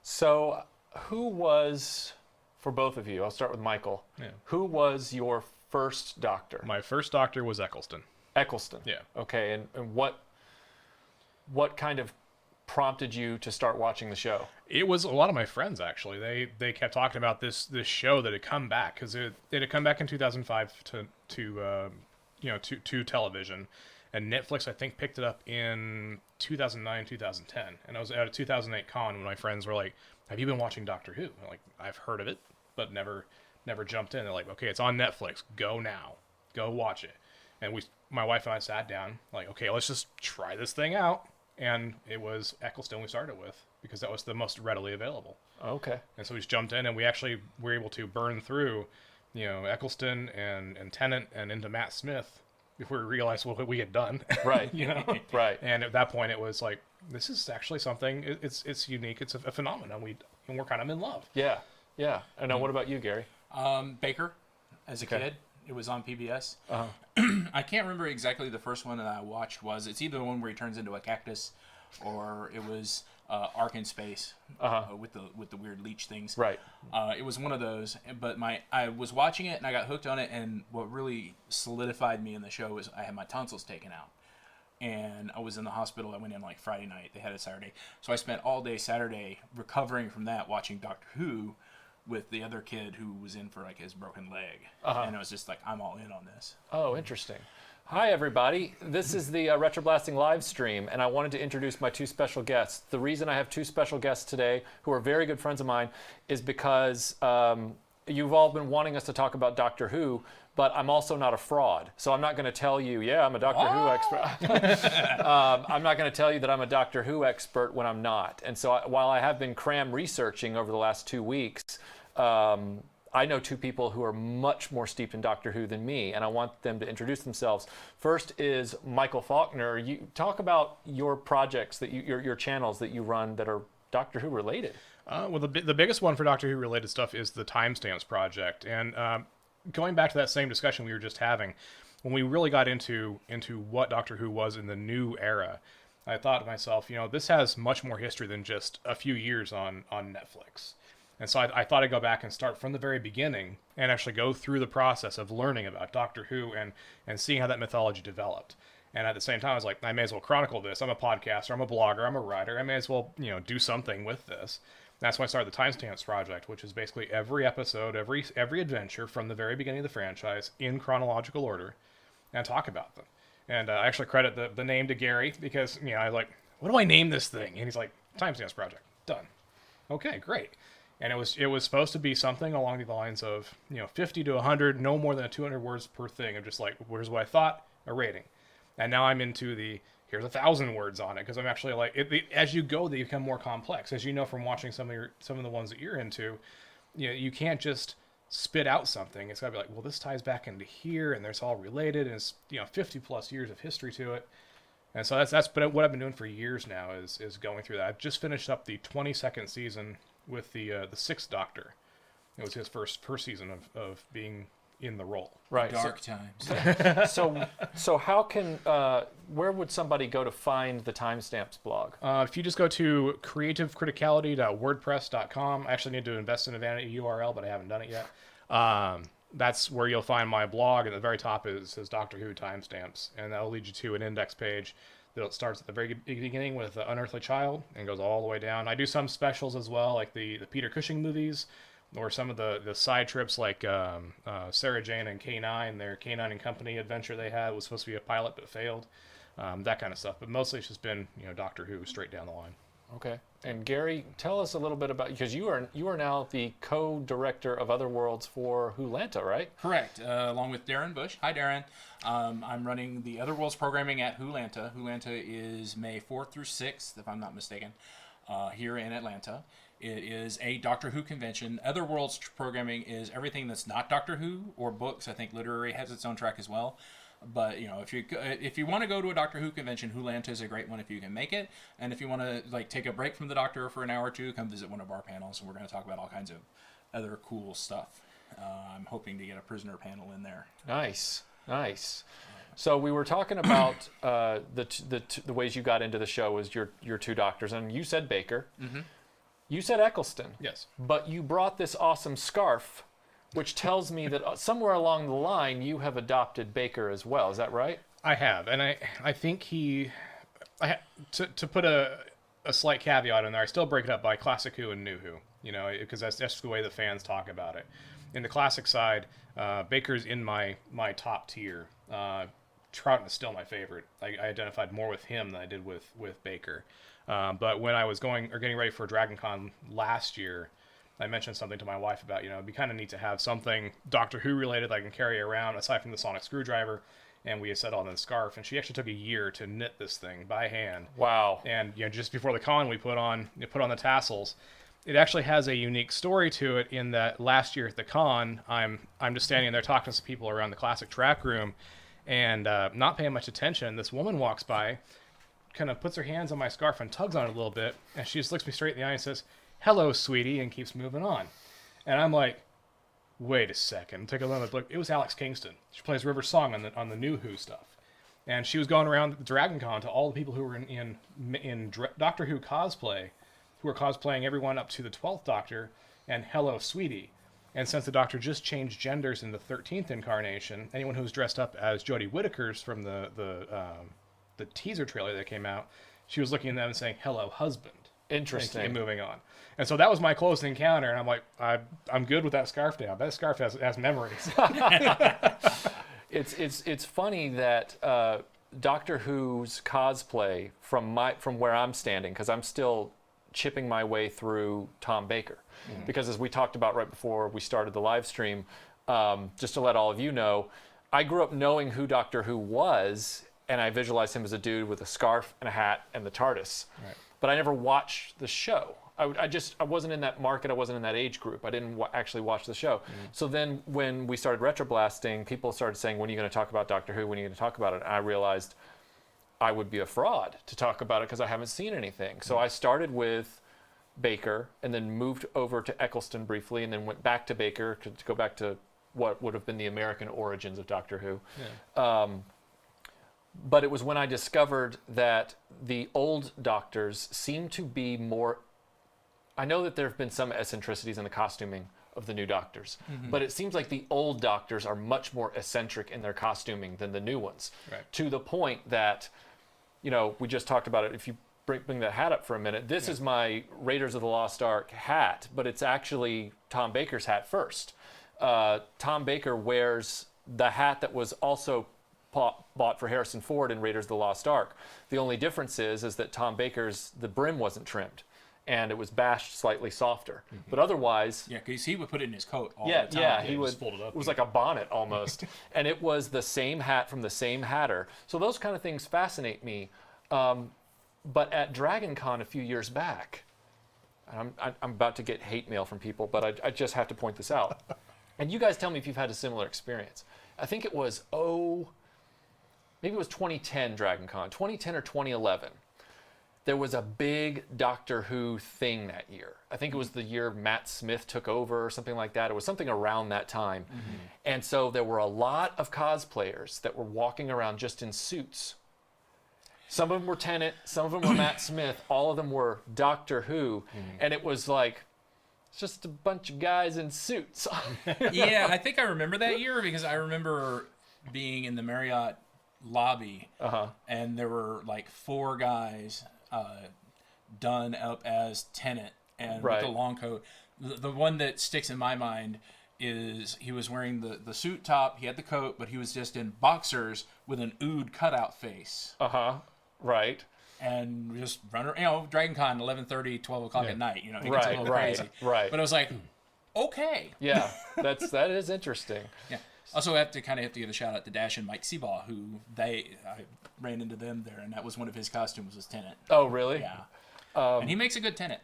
So, who was, for both of you, I'll start with Michael. Yeah. Who was your first doctor? My first doctor was Eccleston. Eccleston. Yeah. Okay, and what kind of prompted you to start watching the show? It was a lot of my friends, actually. They kept talking about this show that had come back, because it had come back in 2005 to television, and Netflix I think picked it up in 2009 2010, and I was at a 2008 con when my friends were like, "Have you been watching Doctor Who?" I'm like, "I've heard of it, but never jumped in." They're like, "Okay, it's on Netflix. Go now, go watch it." And my wife and I sat down, like, "Okay, let's just try this thing out." And it was Eccleston we started with, because that was the most readily available. Okay. And so we just jumped in, and we actually were able to burn through, Eccleston and Tennant and into Matt Smith before we realized what we had done. Right. Right. And at that point, it was like, this is actually something. It's unique. It's a phenomenon. And we're kind of in love. Yeah. Yeah. And now, what about you, Gary? Baker, as a kid. It was on PBS. Uh-huh. I can't remember exactly the first one that I watched was. It's either the one where he turns into a cactus, or it was Ark in Space with the weird leech things. Right. It was one of those. But I was watching it and I got hooked on it. And what really solidified me in the show was I had my tonsils taken out. And I was in the hospital. I went in like Friday night. They had it Saturday. So I spent all day Saturday recovering from that, watching Doctor Who with the other kid who was in for like his broken leg. And I was just like, I'm all in on this. Oh, interesting. Hi, everybody. This is the RetroBlasting live stream, and I wanted to introduce my two special guests. The reason I have two special guests today, who are very good friends of mine, is because you've all been wanting us to talk about Doctor Who, but I'm also not a fraud. So I'm not going to tell you, I'm a Doctor Who expert. I'm not going to tell you that I'm a Doctor Who expert when I'm not. And so while I have been cram researching over the last 2 weeks, I know two people who are much more steeped in Doctor Who than me, and I want them to introduce themselves. First is Michael Faulkner. You talk about your projects, your channels that you run that are Doctor Who related. Well, the biggest one for Doctor Who related stuff is the Timestamps Project. And going back to that same discussion we were just having, when we really got into what Doctor Who was in the new era, I thought to myself, this has much more history than just a few years on Netflix. And so I thought I'd go back and start from the very beginning and actually go through the process of learning about Doctor Who and seeing how that mythology developed. And at the same time, I was like, I may as well chronicle this. I'm a podcaster, I'm a blogger, I'm a writer. I may as well, do something with this. That's why I started the Timestamps Project, which is basically every episode, every adventure from the very beginning of the franchise in chronological order, and talk about them. And I actually credit the name to Gary, because, I was like, what do I name this thing? And he's like, Timestamps Project. Done. Okay, great. And it was supposed to be something along the lines of 50 to 100, no more than 200 words per thing, of just like, here's what I thought, a rating. And now I'm into here's 1,000 words on it, because I'm actually like, as you go, they become more complex. As you know from watching some of the ones that you're into, you can't just spit out something. It's got to be like, well, this ties back into here, and there's all related, and it's 50 plus years of history to it. And so that's what I've been doing for years now is going through that. I've just finished up the 22nd season with the Sixth Doctor. It was his first season of being in the role. Right. Dark times. So how can where would somebody go to find the Timestamps blog? If you just go to creativecriticality.wordpress.com, I actually need to invest in a vanity URL, but I haven't done it yet. That's where you'll find my blog. At the very top says Doctor Who Timestamps, and that'll lead you to an index page that starts at the very beginning with The Unearthly Child and goes all the way down. I do some specials as well, like the Peter Cushing movies, or some of the side trips like Sarah Jane and K9, their K9 and Company adventure they had was supposed to be a pilot but failed, that kind of stuff. But mostly it's just been Doctor Who straight down the line. Okay. And Gary, tell us a little bit about, because you are now the co-director of Other Worlds for Wholanta, right? Correct. Along with Darren Bush. Hi, Darren. I'm running the Other Worlds programming at Wholanta. Wholanta is May 4th through 6th, if I'm not mistaken, here in Atlanta. It is a Doctor Who convention. Other Worlds programming is everything that's not Doctor Who or books. I think literary has its own track as well. But if you want to go to a Doctor Who convention, Wholanta is a great one if you can make it. And if you want to take a break from the Doctor for an hour or two, come visit one of our panels, and we're going to talk about all kinds of other cool stuff. I'm hoping to get a prisoner panel in there. Nice. So we were talking about the ways you got into the show was your two doctors, and you said Baker. Mm-hmm. You said Eccleston. Yes. But you brought this awesome scarf, which tells me that somewhere along the line you have adopted Baker as well. Is that right? I have, and I think to put a slight caveat in there, I still break it up by Classic Who and New Who, you know, because that's just the way the fans talk about it. In the classic side, Baker's in my top tier. Troughton is still my favorite. I identified more with him than I did with Baker. But when I was getting ready for Dragon Con last year, I mentioned something to my wife about, you know, it'd be kind of neat to have something Doctor Who related I can carry around aside from the sonic screwdriver. And we had settled on the scarf, and she actually took a year to knit this thing by hand. Wow. And you know, just before the con, we put on the tassels. It actually has a unique story to it in that last year at the con, I'm just standing there talking to some people around the classic track room, and not paying much attention. This woman walks by, kind of puts her hands on my scarf and tugs on it a little bit, and she just looks me straight in the eye and says, "Hello, sweetie," and keeps moving on. And I'm like, wait a second. Take a look. It was Alex Kingston. She plays River Song on the New Who stuff, and she was going around Dragon Con to all the people who were in Doctor Who cosplay, who were cosplaying everyone up to the 12th Doctor and Hello, Sweetie. And since the Doctor just changed genders in the 13th incarnation, anyone who was dressed up as Jodie Whittaker's from the teaser trailer that came out, she was looking at them and saying, "Hello, husband." Interesting. And moving on. And so that was my close encounter, and I'm like, I'm good with that scarf now. That scarf has memories. It's funny that Doctor Who's cosplay from where I'm standing, because I'm still chipping my way through Tom Baker. Mm-hmm. Because as we talked about right before we started the live stream, just to let all of you know, I grew up knowing who Doctor Who was, and I visualized him as a dude with a scarf and a hat and the TARDIS. Right. But I never watched the show. I wasn't in that market. I wasn't in that age group. I didn't actually watch the show. Mm. So then when we started RetroBlasting, people started saying, "When are you going to talk about Doctor Who? When are you going to talk about it?" And I realized I would be a fraud to talk about it because I haven't seen anything. So I started with Baker and then moved over to Eccleston briefly and then went back to Baker to go back to what would have been the American origins of Doctor Who. Yeah. But it was when I discovered that the old Doctors seem to be more... I know that there have been some eccentricities in the costuming of the new Doctors, mm-hmm. but it seems like the old Doctors are much more eccentric in their costuming than the new ones. Right. To the point that, you know, we just talked about it. If you bring that hat up for a minute, this is my Raiders of the Lost Ark hat, but it's actually Tom Baker's hat first. Tom Baker wears the hat that was also bought for Harrison Ford in Raiders of the Lost Ark. The only difference is that Tom Baker's, the brim wasn't trimmed and it was bashed slightly softer. Mm-hmm. But otherwise... Yeah, because he would put it in his coat all the time. Yeah, he would fold it up. It was like a bonnet almost. And it was the same hat from the same hatter. So those kind of things fascinate me. But at Dragon Con a few years back, and I'm about to get hate mail from people, but I just have to point this out. And you guys tell me if you've had a similar experience. I think it was, maybe it was 2010 Dragon Con, 2010 or 2011. There was a big Doctor Who thing that year. I think it was the year Matt Smith took over or something like that. It was something around that time. Mm-hmm. And so there were a lot of cosplayers that were walking around just in suits. Some of them were Tennant, some of them were Matt Smith, all of them were Doctor Who. Mm-hmm. And it was like, it's just a bunch of guys in suits. Yeah, I think I remember that year because I remember being in the Marriott lobby, and there were like 4 guys done up as Tennant and with the long coat. The one that sticks in my mind is he was wearing the suit top, he had the coat, but he was just in boxers with an Ood cutout face. Right. And just run around, you know, Dragon Con, 11:30, 12 o'clock at night, you know, it gets a little crazy. Right. But I was like, okay. Yeah, that is interesting. Yeah. Also, I have to give a shout out to Dash and Mike Seabaugh, who I ran into them there, and that was one of his costumes was Tennant. Oh, really? Yeah. And he makes a good Tennant.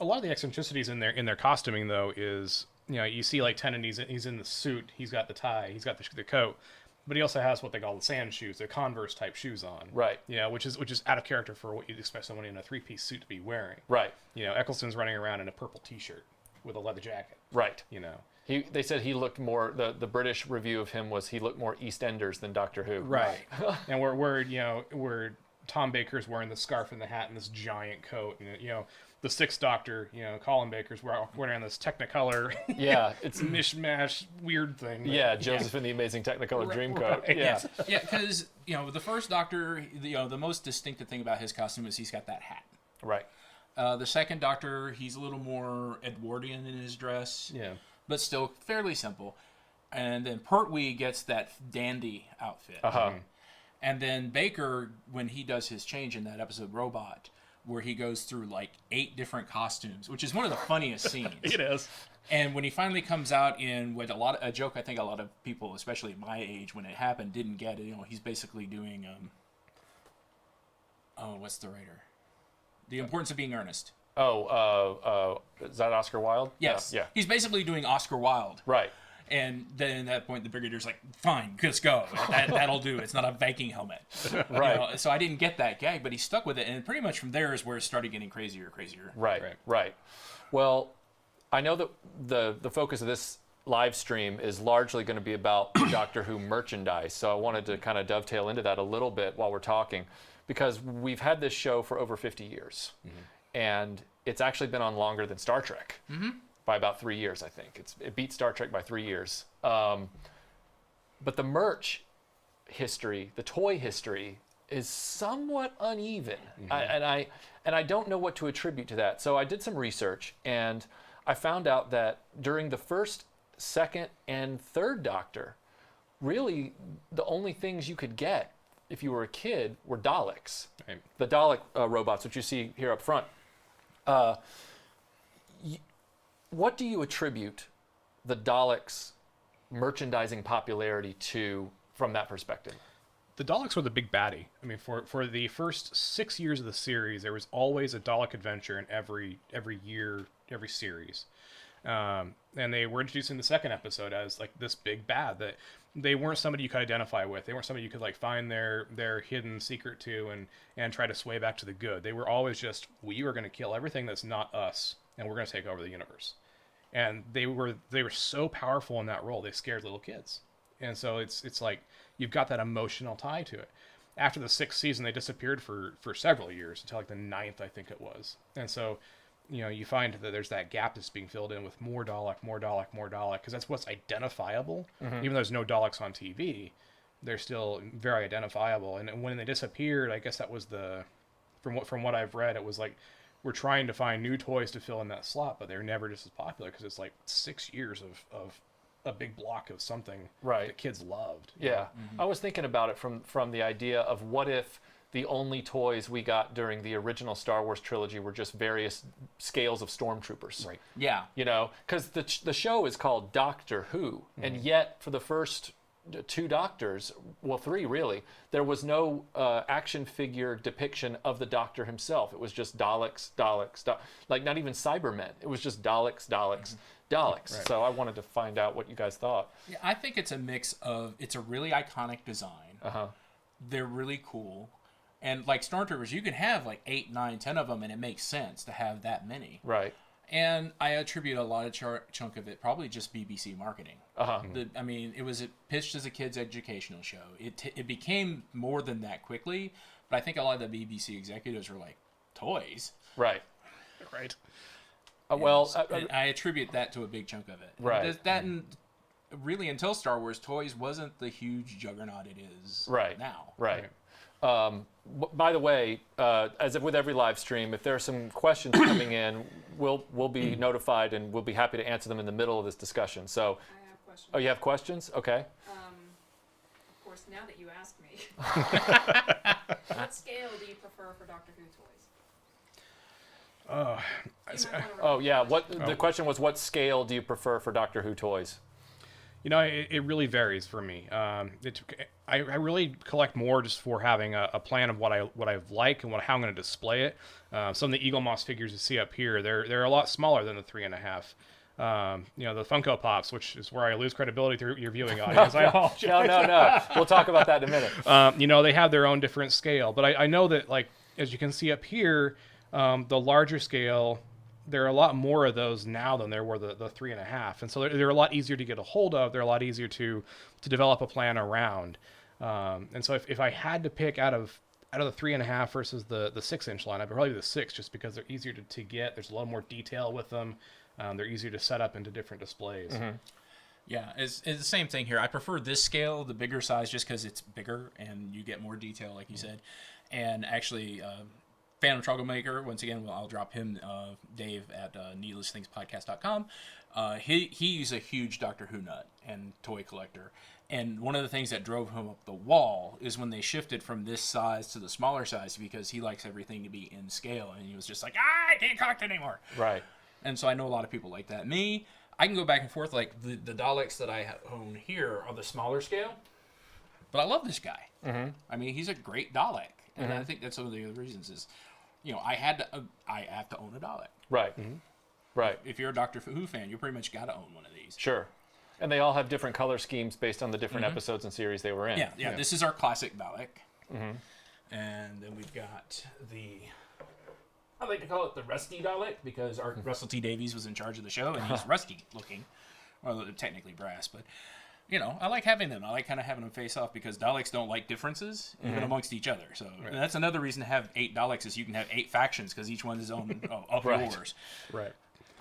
A lot of the eccentricities in their costuming, though, is, you know, you see like Tennant, he's in the suit, he's got the tie, he's got the coat, but he also has what they call the sand shoes, the Converse type shoes on. Right. You know, which is out of character for what you'd expect someone in a 3-piece suit to be wearing. Right. You know, Eccleston's running around in a purple T-shirt with a leather jacket. Right. You know. They said he looked more. The British review of him was he looked more EastEnders than Doctor Who. Right. And where Tom Baker's wearing the scarf and the hat and this giant coat, and the Sixth Doctor, Colin Baker's wearing this Technicolor, Yeah, it's mishmash weird thing. Yeah, Joseph in the Amazing Technicolor Dreamcoat. Right. Yeah, Yeah, because the first Doctor, the most distinctive thing about his costume is he's got that hat. right. The second Doctor, he's a little more Edwardian in his dress. Yeah. But still fairly simple. And then Pertwee gets that dandy outfit. And then Baker, when he does his change in that episode Robot, where he goes through like 8 different costumes, which is one of the funniest scenes. It is. And when he finally comes out in what a joke I think a lot of people, especially my age when it happened, didn't get it. He's basically doing what's the writer? The Importance of Being Earnest. Is that Oscar Wilde? Yes. Yeah. He's basically doing Oscar Wilde. Right. And then at that point, the Brigadier's like, fine, let's go. That'll do. It's not a Viking helmet. Right. So I didn't get that gag, but he stuck with it. And pretty much from there is where it started getting crazier. Right. Well, I know that the focus of this live stream is largely going to be about Doctor Who merchandise. So I wanted to kind of dovetail into that a little bit while we're talking, because we've had this show for over 50 years. And it's actually been on longer than Star Trek by about 3 years, I think. It beat Star Trek by 3 years. But the merch history, the toy history, is somewhat uneven. And I don't know what to attribute to that. So I did some research, and I found out that during the first, second, and third Doctor, really the only things you could get if you were a kid were Daleks. Right. The Dalek robots, which you see here up front. What do you attribute the Daleks' merchandising popularity to from that perspective? The Daleks were the big baddie. I mean, for the first 6 years of the series, there was always a Dalek adventure in every year, every series. And they were introduced in the second episode as like this big bad that they weren't somebody you could identify with. They weren't somebody you could like find their hidden secret to and try to sway back to the good. They were always just, we are going to kill everything that's not us, and we're going to take over the universe. And they were so powerful in that role. They scared little kids. And so it's like you've got that emotional tie to it. After the 6th season, they disappeared for several years until like the 9th, I think it was. And so you find that there's that gap that's being filled in with more Dalek, because that's what's identifiable. Even though there's no Daleks on TV, they're still very identifiable. And when they disappeared, I guess that was from what I've read, it was like we're trying to find new toys to fill in that slot, but they're never just as popular because it's like 6 years of a big block of something that kids loved. Yeah, I was thinking about it from the idea of what if the only toys we got during the original Star Wars trilogy were just various scales of stormtroopers. Right. Yeah. Because the show is called Doctor Who, and yet for the first 2 Doctors, well 3 really, there was no action figure depiction of the Doctor himself. It was just Daleks, like not even Cybermen. It was just Daleks. Right. So I wanted to find out what you guys thought. Yeah, I think it's a mix of, it's a really iconic design. They're really cool. And like Stormtroopers, you can have like 8, 9, 10 of them, and it makes sense to have that many. Right. And I attribute a lot of chunk of it probably just BBC marketing. It was pitched as a kids' educational show. It became more than that quickly, but I think a lot of the BBC executives were like, toys? Right. Right. I attribute that to a big chunk of it. Right. And really, until Star Wars, toys wasn't the huge juggernaut it is now. Right. By the way, as if with every live stream, if there are some questions coming in, we'll be notified and we'll be happy to answer them in the middle of this discussion. So, I have questions. Oh, you have questions? Okay. Of course, now that you asked me, what scale do you prefer for Doctor Who toys? The question was, what scale do you prefer for Doctor Who toys? It really varies for me. I really collect more just for having a plan of what I like and how I'm going to display it. Some of the Eagle Moss figures you see up here, they're a lot smaller than the 3.5. The Funko Pops, which is where I lose credibility through your viewing audience. I apologize. No. We'll talk about that in a minute. They have their own different scale, but I know that, like, as you can see up here, the larger scale there are a lot more of those now than there were the 3.5, and so they're a lot easier to get a hold of. They're a lot easier to develop a plan around. And so if I had to pick out of the 3.5 versus the 6-inch line, I'd probably do the 6, just because they're easier to get. There's a lot more detail with them. They're easier to set up into different displays. Mm-hmm. Yeah, it's the same thing here. I prefer this scale, the bigger size, just because it's bigger and you get more detail, like you said. And actually, Phantom Troublemaker, once again, I'll drop him, Dave, at needlessthingspodcast.com. He's a huge Doctor Who nut and toy collector. And one of the things that drove him up the wall is when they shifted from this size to the smaller size, because he likes everything to be in scale. And he was just like, I can't collect anymore. Right. And so I know a lot of people like that. Me, I can go back and forth. Like the Daleks that I own here are the smaller scale, but I love this guy. Mm-hmm. I mean, he's a great Dalek, and I think that's one of the other reasons is, I have to own a Dalek. Right. Mm-hmm. Right. If you're a Doctor Who fan, you pretty much got to own one of these. Sure. And they all have different color schemes based on the different episodes and series they were in. Yeah. This is our classic Dalek, and then we've got I like to call it the Rusty Dalek, because Russell T Davies was in charge of the show, and he's rusty looking. Well, they're technically brass, but, I like having them. I like kind of having them face off, because Daleks don't like differences, even amongst each other. So that's another reason to have 8 Daleks, is you can have 8 factions, because each one is own of yours. Right.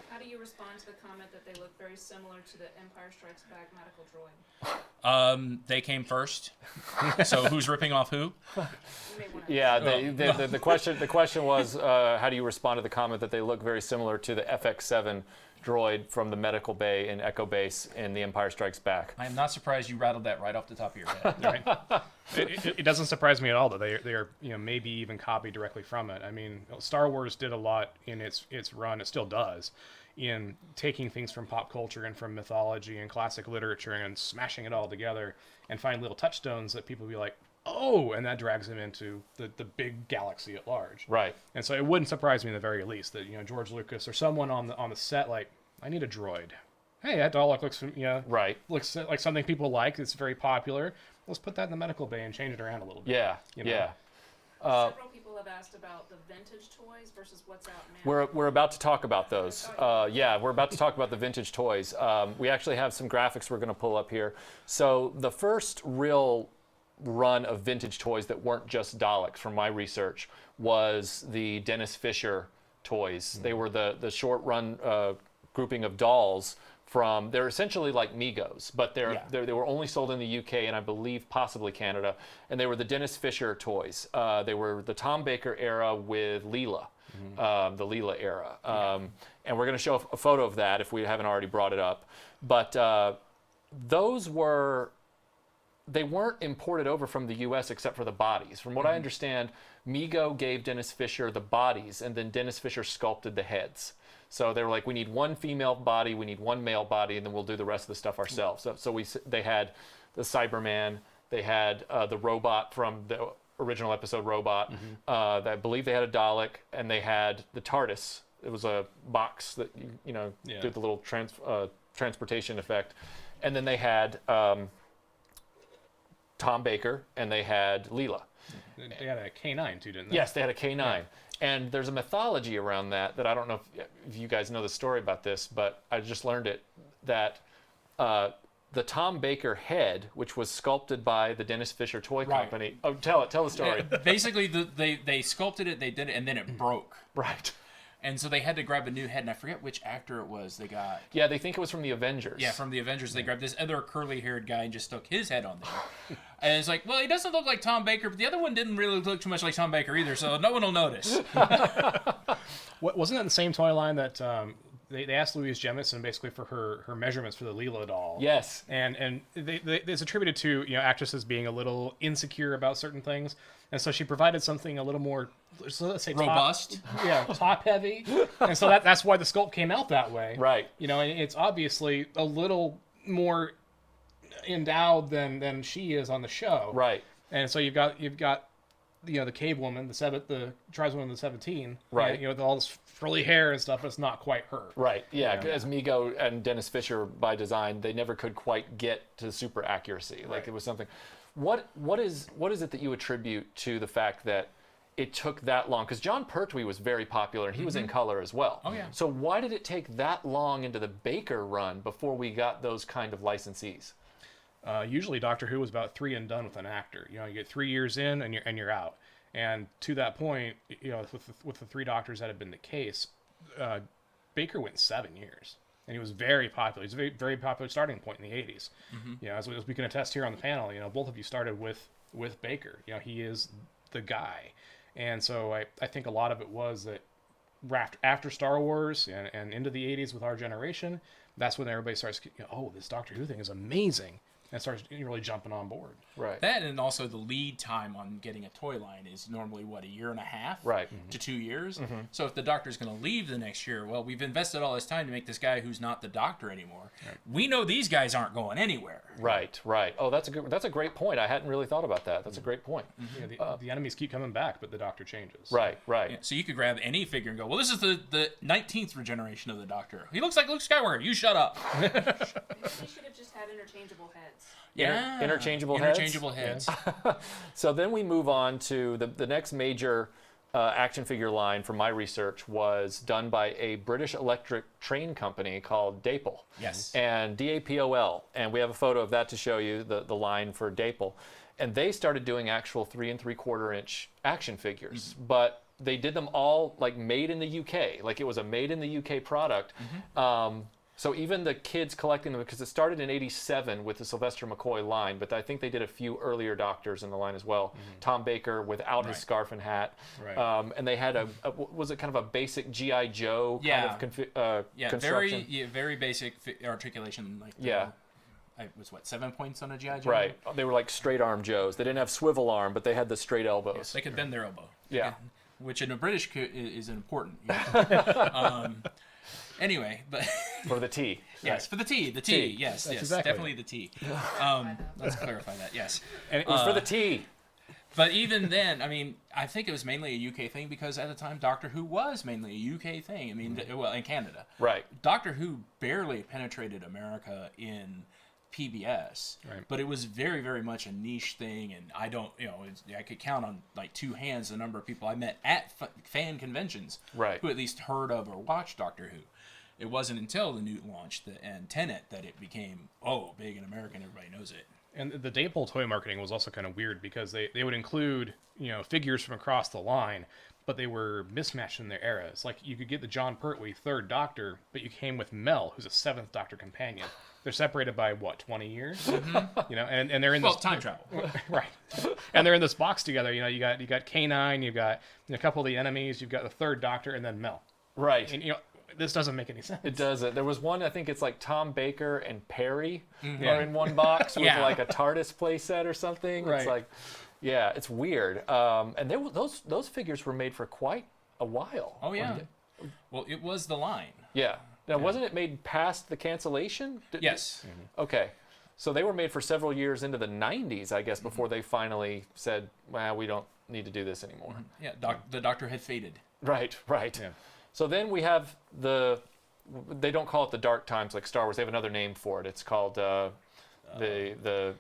How do you respond to the comment that they look very similar to the Empire Strikes Back medical droid? They came first. So who's ripping off who? You may wanna- Yeah, the question was, how do you respond to the comment that they look very similar to the FX7 droid from the medical bay in Echo Base in The Empire Strikes Back? I am not surprised you rattled that right off the top of your head. Right. It doesn't surprise me at all that they are maybe even copied directly from it. I mean, Star Wars did a lot in its run. It still does, in taking things from pop culture and from mythology and classic literature and smashing it all together and find little touchstones that people be like, oh, and that drags them into the big galaxy at large. Right. And so it wouldn't surprise me in the very least that George Lucas or someone on the set, like, I need a droid. Hey, that Dalek looks Right. looks like something people like. It's very popular. Let's put that in the medical bay and change it around a little bit. Yeah. Yeah. Several people have asked about the vintage toys versus what's out now. We're about to talk about those. We're about to talk about the vintage toys. We actually have some graphics we're going to pull up here. So the first real run of vintage toys that weren't just Daleks, from my research, was the Dennis Fisher toys. They were the short run grouping of dolls from, they're essentially like Migos, but they were only sold in the UK and I believe possibly Canada, and they were the Dennis Fisher toys. They were the Tom Baker era with Leela, the Leela era. And we're going to show a photo of that if we haven't already brought it up. But those they weren't imported over from the US except for the bodies. From what I understand, Mego gave Dennis Fisher the bodies, and then Dennis Fisher sculpted the heads. So they were like, we need one female body, we need one male body, and then we'll do the rest of the stuff ourselves. So they had the Cyberman, they had the robot from the original episode Robot. I believe they had a Dalek, and they had the TARDIS. It was a box that did the little transportation effect, and then they had Tom Baker, and they had Leela. They had a K9 too, didn't they? Yes, they had a K9. Yeah. And there's a mythology around that I don't know if you guys know the story about this, but I just learned it, that the Tom Baker head, which was sculpted by the Dennis Fisher Toy Company. Oh, tell the story. Basically, they sculpted it, they did it, and then it broke. Right. And so they had to grab a new head, and I forget which actor it was they got. Yeah, they think it was from the Avengers. Yeah, from the Avengers. They grabbed this other curly-haired guy and just stuck his head on there. And it's like, well, he doesn't look like Tom Baker, but the other one didn't really look too much like Tom Baker either, so no one will notice. Wasn't that the same toy line that they asked Louise Jemison basically for her measurements for the Leela doll? Yes. And it's attributed to actresses being a little insecure about certain things. And so she provided something a little more, so let's say robust. Top heavy. And so that's why the sculpt came out that way. Right. And it's obviously a little more endowed than she is on the show. Right. And so you've got the cave woman, the tribeswoman of the 17. Right. And, with all this frilly hair and stuff, but it's not quite her. Right. Yeah. As Mego and Dennis Fisher by design, they never could quite get to super accuracy. Like it was something. What is it that you attribute to the fact that it took that long? Because John Pertwee was very popular, and he was in color as well. Oh, yeah. So why did it take that long into the Baker run before we got those kind of licensees? Usually Doctor Who was about 3 and done with an actor. You get 3 years in and you're out. And to that point, with the 3 Doctors that had been the case, Baker went 7 years, and he was very popular. He's a very, very popular starting point in the 80s. As we can attest here on the panel, both of you started with Baker. He is the guy. And so I think a lot of it was that after Star Wars and into the 80s with our generation, that's when everybody starts, this Doctor Who thing is amazing, and starts really jumping on board. Right. That, and also the lead time on getting a toy line is normally, a year and a half Right. to 2 years. So if the Doctor's going to leave the next year, well, we've invested all this time to make this guy who's not the Doctor anymore. Right. We know these guys aren't going anywhere. Right. Oh, that's a great point. I hadn't really thought about that. That's a great point. The enemies keep coming back, but the Doctor changes. Right. Yeah, so you could grab any figure and go, well, this is the 19th regeneration of the Doctor. He looks like Luke Skywalker. You shut up. Maybe we should have just had interchangeable heads. Yeah. Interchangeable heads? Interchangeable heads. So then we move on to the next major action figure line from my research was done by a British electric train company called Dapol. Yes. And DAPOL. And we have a photo of that to show you, the line for Dapol. And they started doing actual 3 3/4 inch action figures. But they did them all like made in the UK. Like it was a made in the UK product. So even the kids collecting them, because it started in '87 with the Sylvester McCoy line, but I think they did a few earlier Doctors in the line as well. Tom Baker without his scarf and hat. Right. And they had was it kind of a basic G.I. Joe kind of construction? Very basic articulation. Like it was 7 points on a G.I. Joe? Right. They were like straight arm Joes. They didn't have swivel arm, but they had the straight elbows. Yes, they could bend their elbow. Yeah. Which in a British is important. Anyway, but For the T. yes, for the T, yes, exactly definitely the T. Let's clarify that. Yes, And it was for the T. but even then, I mean, I think it was mainly a UK thing because at the time Doctor Who was mainly a UK thing. I mean, well, in Canada, Right. Doctor Who barely penetrated America in PBS, but it was very, very much a niche thing, and I don't, I could count on like 2 hands the number of people I met at fan conventions who at least heard of or watched Doctor Who. It wasn't until the Newt launched and Tenet that it became big in America and everybody knows it. And the Dapol toy marketing was also kind of weird because they would include figures from across the line, but they were mismatched in their eras. Like you could get the John Pertwee 3rd Doctor, but you came with Mel, who's a 7th Doctor companion. They're separated by 20 years, and they're in this time travel, right? And they're in this box together. You got K9, you've got a couple of the enemies, you've got the 3rd Doctor, and then Mel. Right. And this doesn't make any sense. It doesn't. There was one, I think it's like Tom Baker and Perry are in one box with like a TARDIS playset or something. Right. It's like, it's weird. And those figures were made for quite a while. Oh yeah. Well, it was the line. Yeah. Now, wasn't it made past the cancellation? Yes. Okay. So they were made for several years into the 90s, I guess, before they finally said, well, we don't need to do this anymore. Yeah, the Doctor had faded. Right. Yeah. So then we have they don't call it the Dark Times like Star Wars. They have another name for it. It's called I think the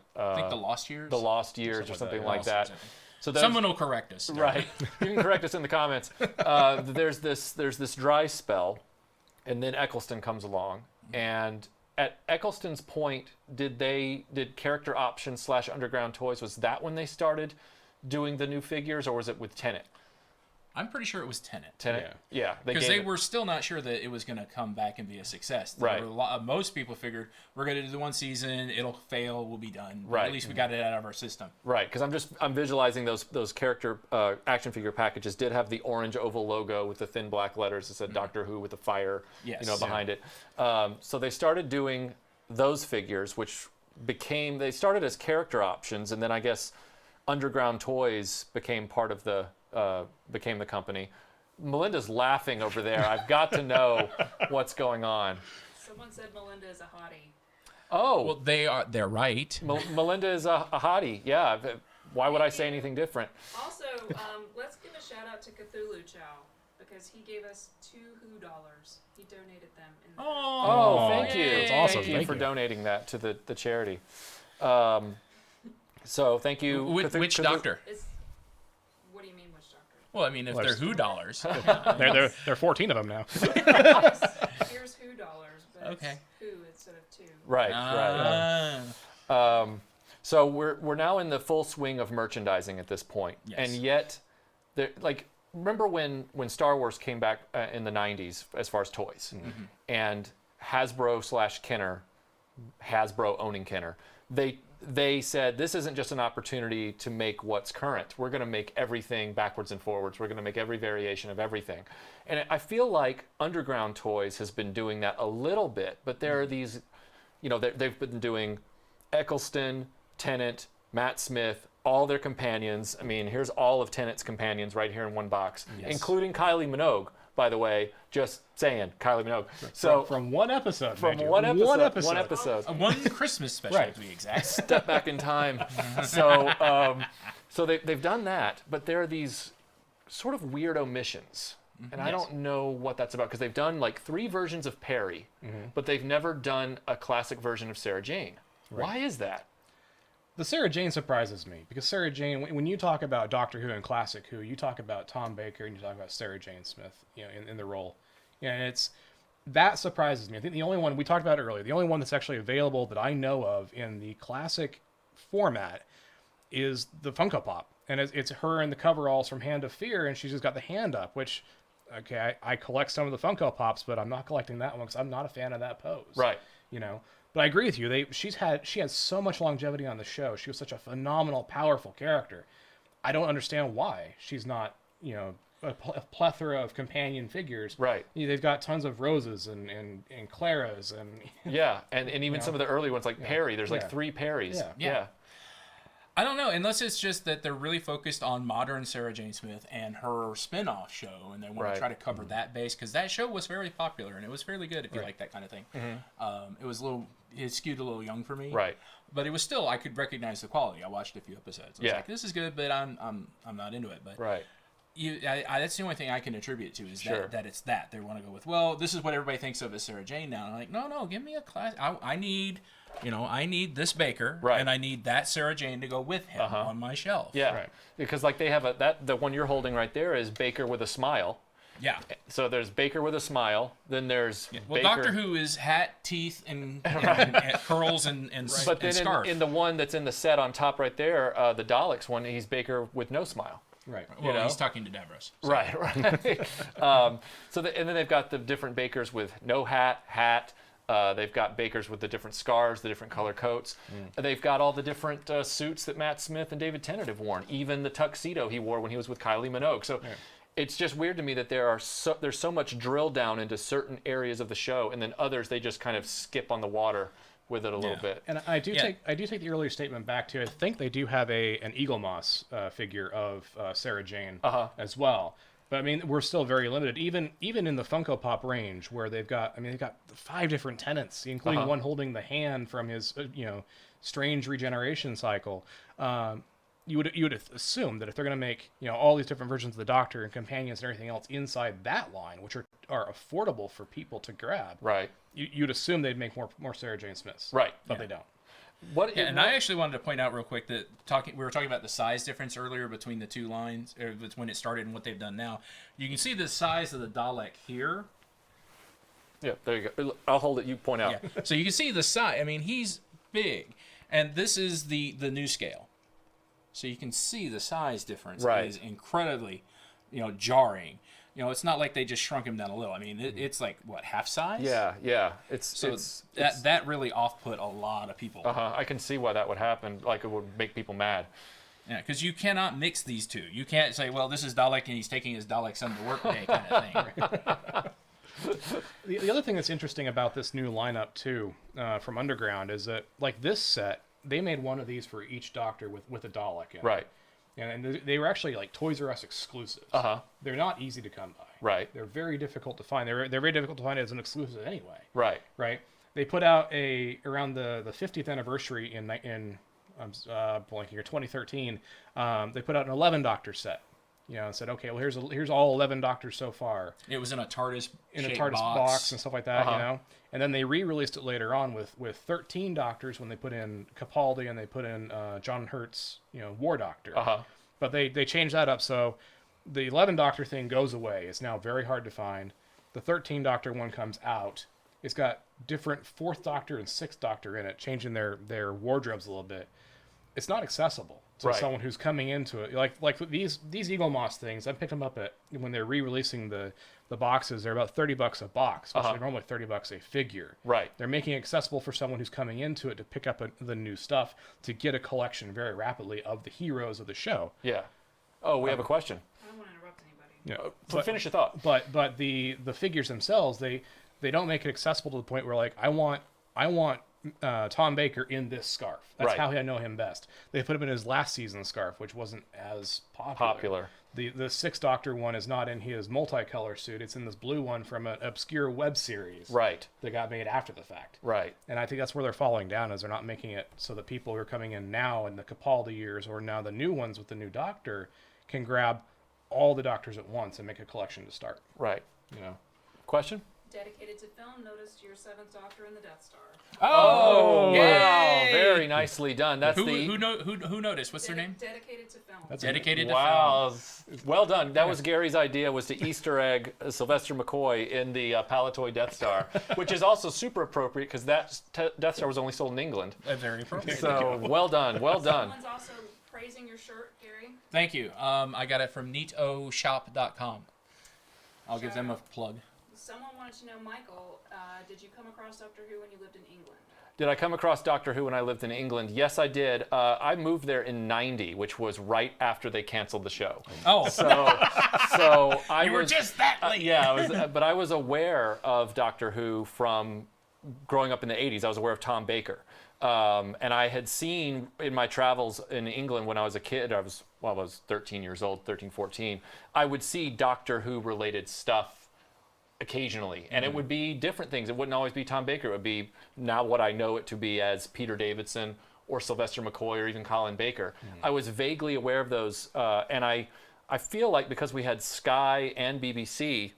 Lost Years. The Lost Years or something like that. So someone will correct us. Right. You can correct us in the comments. There's this dry spell, and then Eccleston comes along, and at Eccleston's point, did Character Options / Underground Toys, was that when they started doing the new figures, or was it with Tenet? I'm pretty sure it was Tenet. Yeah. Because they were still not sure that it was going to come back and be a success. Right. Most people figured we're going to do the one season, it'll fail, we'll be done. Right. At least we got it out of our system. Right, because I'm visualizing those character action figure packages did have the orange oval logo with the thin black letters that said Doctor Who with the fire, behind it. So they started doing those figures, which they started as Character Options, and then I guess Underground Toys became part of became the company. Melinda's laughing over there. I've got to know what's going on. Someone said Melinda is a hottie. Oh, Well, they're right. Melinda is a hottie. Yeah. Why would I say anything different? Also, let's give a shout out to Cthulhu Chow because he gave us $2 Who dollars. He donated them. Oh, thank you. That's awesome. Thank you Thank for you. donating that to the charity. So thank you. Which Doctor? What do you mean which Doctor. Well, I mean, if Well, they're there's- Who dollars. There are 14 of them now. Here's Who dollars, but Okay. it's Who instead of 2. Right, right. So we're now in the full swing of merchandising at this point, Yes. and yet, like, remember when Star Wars came back in the '90s as far as toys, and Hasbro / Kenner, Hasbro owning Kenner, they said this isn't just an opportunity to make what's current. We're going to make everything backwards and forwards. We're going to make every variation of everything, and I feel like Underground Toys has been doing that a little bit, but there are these, they've been doing Eccleston, Tennant, Matt Smith, all their companions. I mean, here's all of Tennant's companions right here in one box, including Kylie Minogue, by the way. Just saying, Kylie Minogue. So from one episode. from mind you. one episode, One episode. One Christmas special, Right. to be exact. step back in time. So they've done that, but there are these sort of weird omissions. And I don't know what that's about, because they've done like 3 versions of Perry, but they've never done a classic version of Sarah Jane. Why is that? The Sarah Jane surprises me, because Sarah Jane, when you talk about Doctor Who and Classic Who, you talk about Tom Baker and you talk about Sarah Jane Smith, in the role. And that surprises me. I think the only one, we talked about it earlier, the only one that's actually available that I know of in the classic format is the Funko Pop. And it's her in the coveralls from Hand of Fear, and she's just got the hand up, which, okay, I collect some of the Funko Pops, but I'm not collecting that one because I'm not a fan of that pose. Right. But I agree with you. She has so much longevity on the show. She was such a phenomenal, powerful character. I don't understand why she's not, a plethora of companion figures. Right. They've got tons of Roses and Claras and Yeah, and even some of the early ones like Perry. There's like Yeah. 3 Perrys. Yeah. I don't know, unless it's just that they're really focused on modern Sarah Jane Smith and her spin-off show, and they want Right. to try to cover that base, because that show was very popular, and it was fairly good if you like that kind of thing. It skewed a little young for me. Right. But it was still, I could recognize the quality. I watched a few episodes. I was Yeah. like, this is good, but I'm not into it. But Right. that's the only thing I can attribute to is Sure. that it's that. They want to go with, well, this is what everybody thinks of as Sarah Jane now. And I'm like, no, give me a class. I need this Baker, Right. and I need that Sarah Jane to go with him on my shelf. Yeah. Right. Because like they have the one you're holding right there is Baker with a smile. Yeah. So there's Baker with a smile. Then there's Well, Baker. Doctor Who is hat, teeth, and curls and But then scarf. in the one that's in the set on top right there, the Daleks one, he's Baker with no smile. right. well, he's talking to Davros. So. Right, right. And then they've got the different Bakers with no hat. They've got Bakers with the different scars, the different color coats. They've got all the different suits that Matt Smith and David Tennant have worn. Even the tuxedo he wore when he was with Kylie Minogue. So it's just weird to me that there's so much drill down into certain areas of the show, and then others they just kind of skip on the water with it a little bit. And I do take the earlier statement back too. I think they do have an Eagle Moss figure of Sarah Jane as well. But I mean, we're still very limited. Even in the Funko Pop range, where they've got 5 different tenants, including one holding the hand from his strange regeneration cycle. You would assume that if they're going to make all these different versions of the Doctor and companions and everything else inside that line, which are affordable for people to grab, Right. you'd assume they'd make more Sarah Jane Smiths, Right. But they don't. And I actually wanted to point out real quick that we were talking about the size difference earlier between the two lines, or when it started and what they've done now. You can see the size of the Dalek here. Yeah, there you go. I'll hold it. You point out. Yeah. So you can see the size. I mean, he's big, and this is the new scale. So you can see the size difference is incredibly, jarring. It's not like they just shrunk him down a little. I mean, it's like what, half size? Yeah. That really off-put a lot of people. I can see why that would happen. Like it would make people mad. Yeah, because you cannot mix these two. You can't say, well, this is Dalek and he's taking his Dalek son to work day kind of thing. The other thing that's interesting about this new lineup too, from Underground, is that like this set, they made one of these for each Doctor with a Dalek in it. Right. And they were actually like Toys R Us exclusives. They're not easy to come by. Right. They're very difficult to find. They're very difficult to find as an exclusive anyway. Right. Right. They put out around the 50th anniversary in blanking here 2013. They put out an 11 Doctor set. And said, okay, well here's all 11 Doctors so far. It was in a TARDIS box and stuff like that, And then they re-released it later on with 13 Doctors when they put in Capaldi and they put in John Hurt's, War Doctor. But they changed that up. So the 11 Doctor thing goes away. It's now very hard to find. The 13 Doctor one comes out. It's got different 4th Doctor and 6th Doctor in it, changing their wardrobes a little bit. It's not accessible to Right. someone who's coming into it. Like these Eagle Moss things, I picked them up at when they're re-releasing the boxes. They're about $30 a box, which are normally $30 a figure. Right. They're making it accessible for someone who's coming into it to pick up the new stuff to get a collection very rapidly of the heroes of the show. Yeah. Oh, we have a question. I don't want to interrupt anybody. You know, So finish your thought. but the figures themselves, they don't make it accessible to the point where like I want Tom Baker in this scarf. That's Right. how I know him best. They put him in his last season's scarf, which wasn't as popular. The 6th Doctor one is not in his multicolor suit. It's in this blue one from an obscure web series Right. that got made after the fact. Right. And I think that's where they're falling down, is they're not making it so that people who are coming in now in the Capaldi years or now the new ones with the new Doctor can grab all the Doctors at once and make a collection to start. Right. You know. Question? Dedicated to film, noticed your 7th Doctor in the Death Star. Oh, Yay! wow. Very nicely done. That's Who noticed? What's their name? Dedicated to film. That's Dedicated to Wow. film. Well done. That was Gary's idea, was to Easter egg Sylvester McCoy in the Palatoy Death Star, which is also super appropriate because that Death Star was only sold in England. Very appropriate. So well done. Well done. Someone's also praising your shirt, Gary. Thank you. I got it from neetoshop.com. I'll give them a plug. Someone wanted to know, Michael, did you come across Doctor Who when you lived in England? Did I come across Doctor Who when I lived in England? Yes, I did. I moved there in '90, which was right after they canceled the show. Oh, So I you were was just that late. yeah, but I was aware of Doctor Who from growing up in the '80s. I was aware of Tom Baker, and I had seen in my travels in England when I was a kid. I was 13 years old, 13, 14. I would see Doctor Who related stuff occasionally, and it would be different things. It wouldn't always be Tom Baker. It would be now what I know it to be as Peter Davidson or Sylvester McCoy or even Colin Baker. I was vaguely aware of those, and I feel like because we had Sky and BBC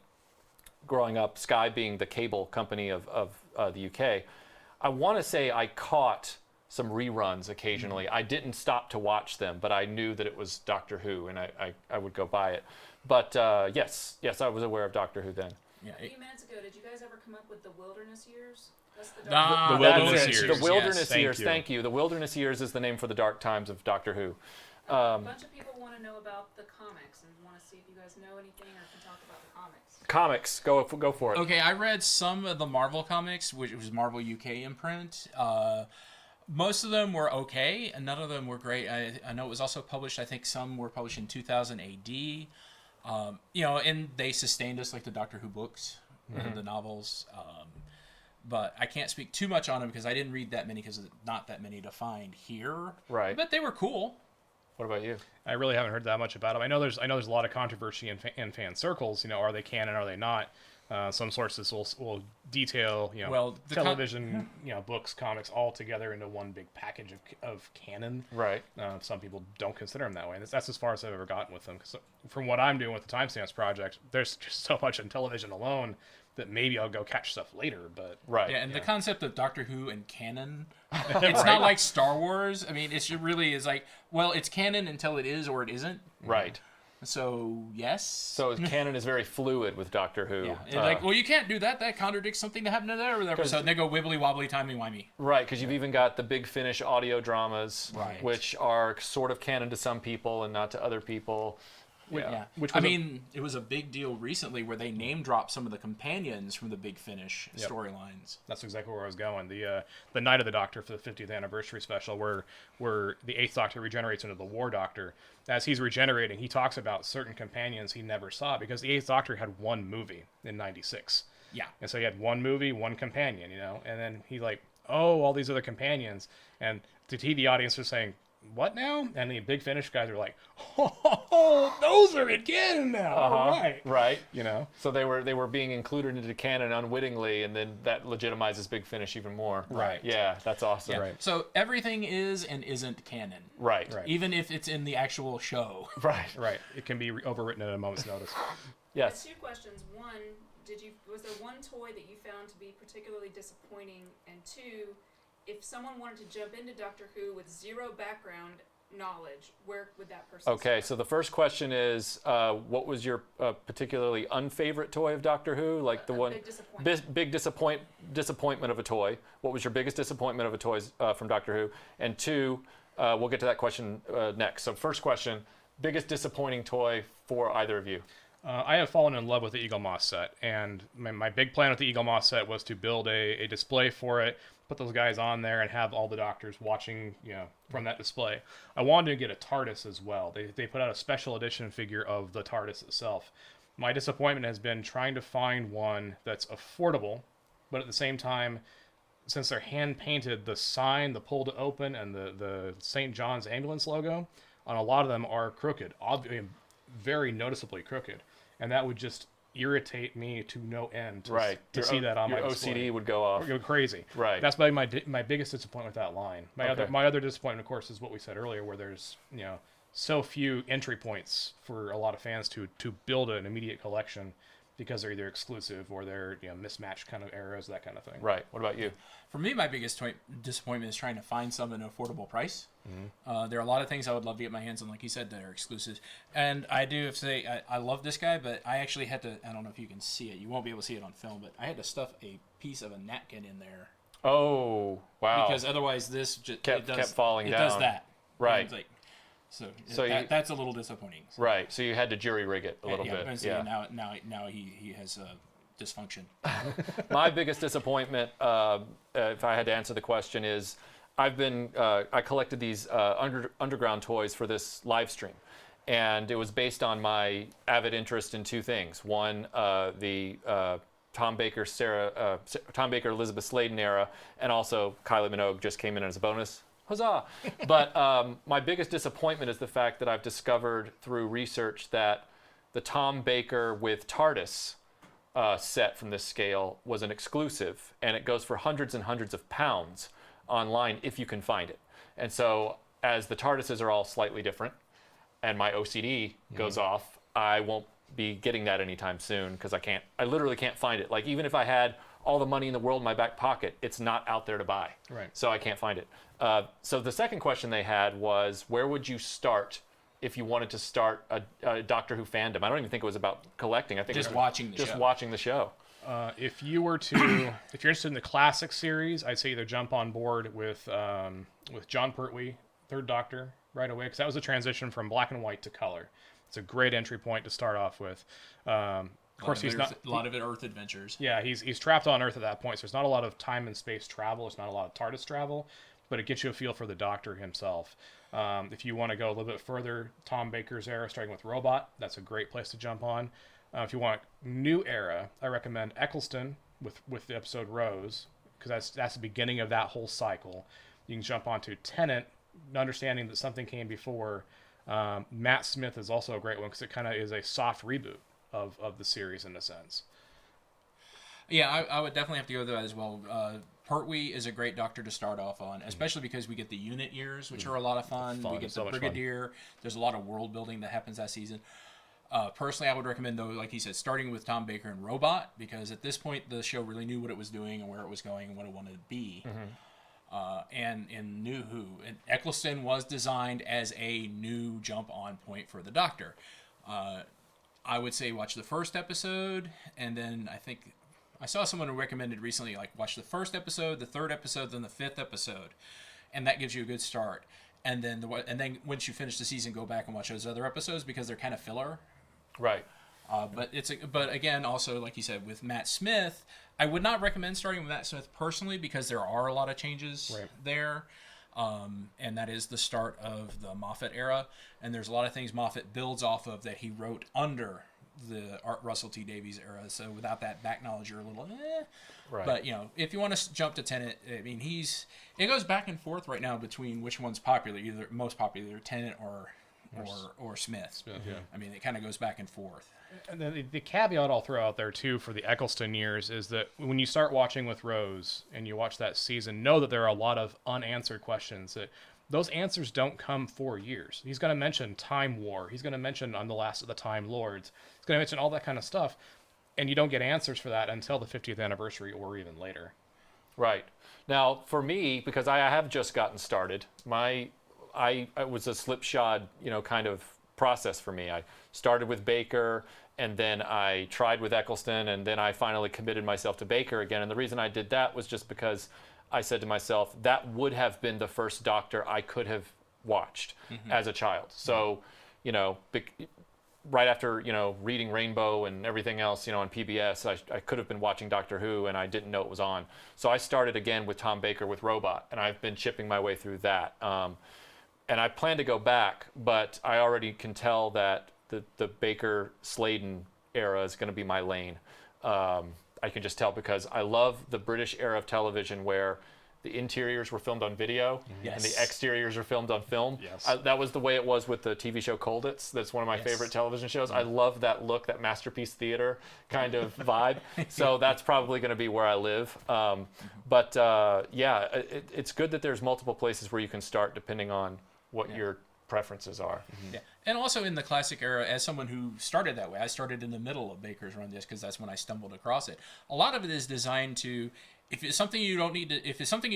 growing up, Sky being the cable company of the UK, I want to say I caught some reruns occasionally. I didn't stop to watch them, but I knew that it was Doctor Who, and I would go by it. But yes, I was aware of Doctor Who then. Yeah, A few minutes ago, did you guys ever come up with the Wilderness Years? That's the Ah, The That's Wilderness it. Years. The Wilderness Yes, thank Years. you. Thank you. The Wilderness Years is the name for the dark times of Doctor Who. A bunch of people want to know about the comics and want to see if you guys know anything or can talk about the comics. Comics. Go for it. Okay, I read some of the Marvel comics, which was Marvel UK imprint. Most of them were okay, and none of them were great. I know it was also published. I think some were published in 2000 AD. And they sustained us like the Doctor Who books, the novels. But I can't speak too much on them because I didn't read that many because there's not that many to find here. Right. But they were cool. What about you? I really haven't heard that much about them. I know there's a lot of controversy in fan circles. You know, are they canon? Are they not? Some sources will detail, the television, books, comics all together into one big package of canon. Right. Some people don't consider them that way. And that's as far as I've ever gotten with them. 'Cause from what I'm doing with the Timestamps project, there's just so much in television alone that maybe I'll go catch stuff later. But Right. Yeah, and the concept of Doctor Who and canon, it's not like Star Wars. I mean, it really is like, well, it's canon until it is or it isn't. Right. So, yes. So canon is very fluid with Doctor Who. Yeah. And well, you can't do that. That contradicts something that happened in there or whatever. So they go wibbly wobbly, timey wimey. Right, because you've even got the Big Finish audio dramas, Right. which are sort of canon to some people and not to other people. Yeah. Which I was mean, it was a big deal recently where they name dropped some of the companions from the Big Finish storylines. that's exactly where I was going. The Night of the Doctor for the 50th anniversary special, where the 8th Doctor regenerates into the War Doctor. As he's regenerating, he talks about certain companions he never saw because the 8th Doctor had one movie in '96. Yeah. And so he had one movie, one companion, and then he's like, oh, all these other companions. And to the audience was saying, what now? And the Big Finish guys are like, oh, those are in canon now. All right. Right. So they were being included into canon unwittingly, and then that legitimizes Big Finish even more. Right. Yeah, that's awesome. Yeah. Right. So everything is and isn't canon. Right. Right. Even if it's in the actual show. Right. Right. It can be overwritten at a moment's notice. Yes. Two questions. One, was there one toy that you found to be particularly disappointing? And two, if someone wanted to jump into Doctor Who with zero background knowledge, where would that person Okay, start? so the first question is, what was your particularly unfavorite toy of Doctor Who? Like the A one big disappointment. big disappointment of a toy. What was your biggest disappointment of a toy from Doctor Who? And two, we'll get to that question next. So first question, biggest disappointing toy for either of you. I have fallen in love with the Eagle Moss set, and my big plan with the Eagle Moss set was to build a display for it, put those guys on there, and have all the Doctors watching, from that display. I wanted to get a TARDIS as well. They put out a special edition figure of the TARDIS itself. My disappointment has been trying to find one that's affordable, but at the same time, since they're hand painted, the sign, the pull to open, and the St. John's ambulance logo on a lot of them are crooked, very noticeably crooked. And that would just irritate me to no end to see that on my display. OCD would go off. Go crazy. Right. That's my biggest disappointment with that line. Okay. My other disappointment, of course, is what we said earlier, where there's so few entry points for a lot of fans to build an immediate collection because they're either exclusive or they're mismatched kind of eras, that kind of thing. Right. What about you? For me, my biggest disappointment is trying to find some at an affordable price. There are a lot of things I would love to get my hands on, like you said, that are exclusive. And I do have to say, I love this guy, but I actually had to, I don't know if you can see it. You won't be able to see it on film, but I had to stuff a piece of a napkin in there. Oh, wow. Because otherwise this just kept falling down. It does that. Right. And it's like, so that's a little disappointing. So, Right. So you had to jury rig it a little bit. And so now he has dysfunction. My biggest disappointment, if I had to answer the question, is I collected these underground toys for this live stream, and it was based on my avid interest in two things. One, the Tom Baker, Elizabeth Sladen era, and also Kylie Minogue just came in as a bonus. Huzzah! But my biggest disappointment is the fact that I've discovered through research that the Tom Baker with TARDIS set from this scale was an exclusive, and it goes for hundreds and hundreds of pounds online if you can find it. And so, as the TARDISes are all slightly different, and my OCD goes off, I won't be getting that anytime soon because I literally can't find it. Like, even if I had all the money in the world in my back pocket, it's not out there to buy. Right. So I can't find it. So the second question they had was, where would you start if you wanted to start a Doctor Who fandom? I don't even think it was about collecting. I think Just it was watching the just show. watching the show. If you're interested in the classic series, I'd say either jump on board with John Pertwee, Third Doctor, right away, because that was a transition from black and white to color. It's a great entry point to start off with. Of course, he's not a lot of it Earth adventures. Yeah, he's trapped on Earth at that point, so there's not a lot of time and space travel. There's not a lot of TARDIS travel, but it gets you a feel for the Doctor himself. If you want to go a little bit further, Tom Baker's era, starting with Robot, that's a great place to jump on. If you want new era, I recommend Eccleston with the episode Rose, because that's the beginning of that whole cycle. You can jump onto Tennant, understanding that something came before. Matt Smith is also a great one because it kind of is a soft reboot of the series in a sense. Yeah, I would definitely have to go with that as well. Pertwee is a great Doctor to start off on, especially because we get the unit years, which are a lot of fun. We get the Brigadier. There's a lot of world building that happens that season. Personally, I would recommend, though, like he said, starting with Tom Baker and Robot, because at this point the show really knew what it was doing and where it was going and what it wanted to be. And in New Who, and Eccleston was designed as a new jump-on point for the Doctor. I would say watch the first episode, and then I think I saw someone who recommended recently, like, watch the first episode, the third episode, then the fifth episode, and that gives you a good start. And then once you finish the season, go back and watch those other episodes because they're kind of filler. Right. But again, also, like you said, with Matt Smith, I would not recommend starting with Matt Smith personally because there are a lot of changes there. And that is the start of the Moffat era. And there's a lot of things Moffat builds off of that he wrote under the Art Russell T Davies era. So without that back knowledge, you're a little Right. But, if you want to jump to Tennant, I mean, it goes back and forth right now between which one's popular, either Tennant or Smith. Yeah. I mean, it kind of goes back and forth. And then the caveat I'll throw out there, too, for the Eccleston years is that when you start watching with Rose and you watch that season, know that there are a lot of unanswered questions that those answers don't come for years. He's going to mention Time War. He's going to mention On the Last of the Time Lords. He's going to mention all that kind of stuff. And you don't get answers for that until the 50th anniversary or even later. Right. Now, for me, because I have just gotten started, it was a slipshod, kind of process for me. I started with Baker, and then I tried with Eccleston, and then I finally committed myself to Baker again. And the reason I did that was just because I said to myself, that would have been the first Doctor I could have watched as a child. So, right after, reading Rainbow and everything else, on PBS, I could have been watching Doctor Who and I didn't know it was on. So I started again with Tom Baker with Robot, and I've been chipping my way through that. And I plan to go back, but I already can tell that the Baker Sladen era is going to be my lane. I can just tell because I love the British era of television where the interiors were filmed on video and the exteriors are filmed on film. Yes. That was the way it was with the TV show Colditz. That's one of my favorite television shows. I love that look, that masterpiece theater kind of vibe. So that's probably going to be where I live. It's good that there's multiple places where you can start depending on what your preferences are. Yeah. And also in the classic era, as someone who started that way, I started in the middle of Baker's run just because that's when I stumbled across it. A lot of it is designed to, if it's something you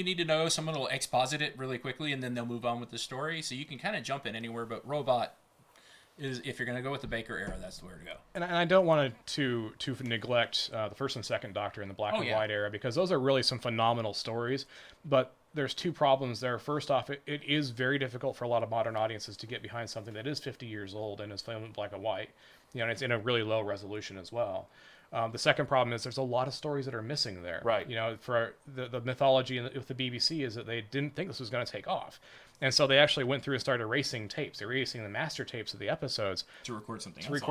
need to know, someone will exposit it really quickly and then they'll move on with the story. So you can kind of jump in anywhere, but Robot is, if you're going to go with the Baker era, that's the way to go. And I don't want to neglect the first and second Doctor in the black and white era, because those are really some phenomenal stories. But there's two problems there. First off, it is very difficult for a lot of modern audiences to get behind something that is 50 years old and is filmed in black and white. And it's in a really low resolution as well. The second problem is there's a lot of stories that are missing there. Right. For the mythology with the BBC is that they didn't think this was going to take off. And so they actually went through and started erasing tapes. They were erasing the master tapes of the episodes To record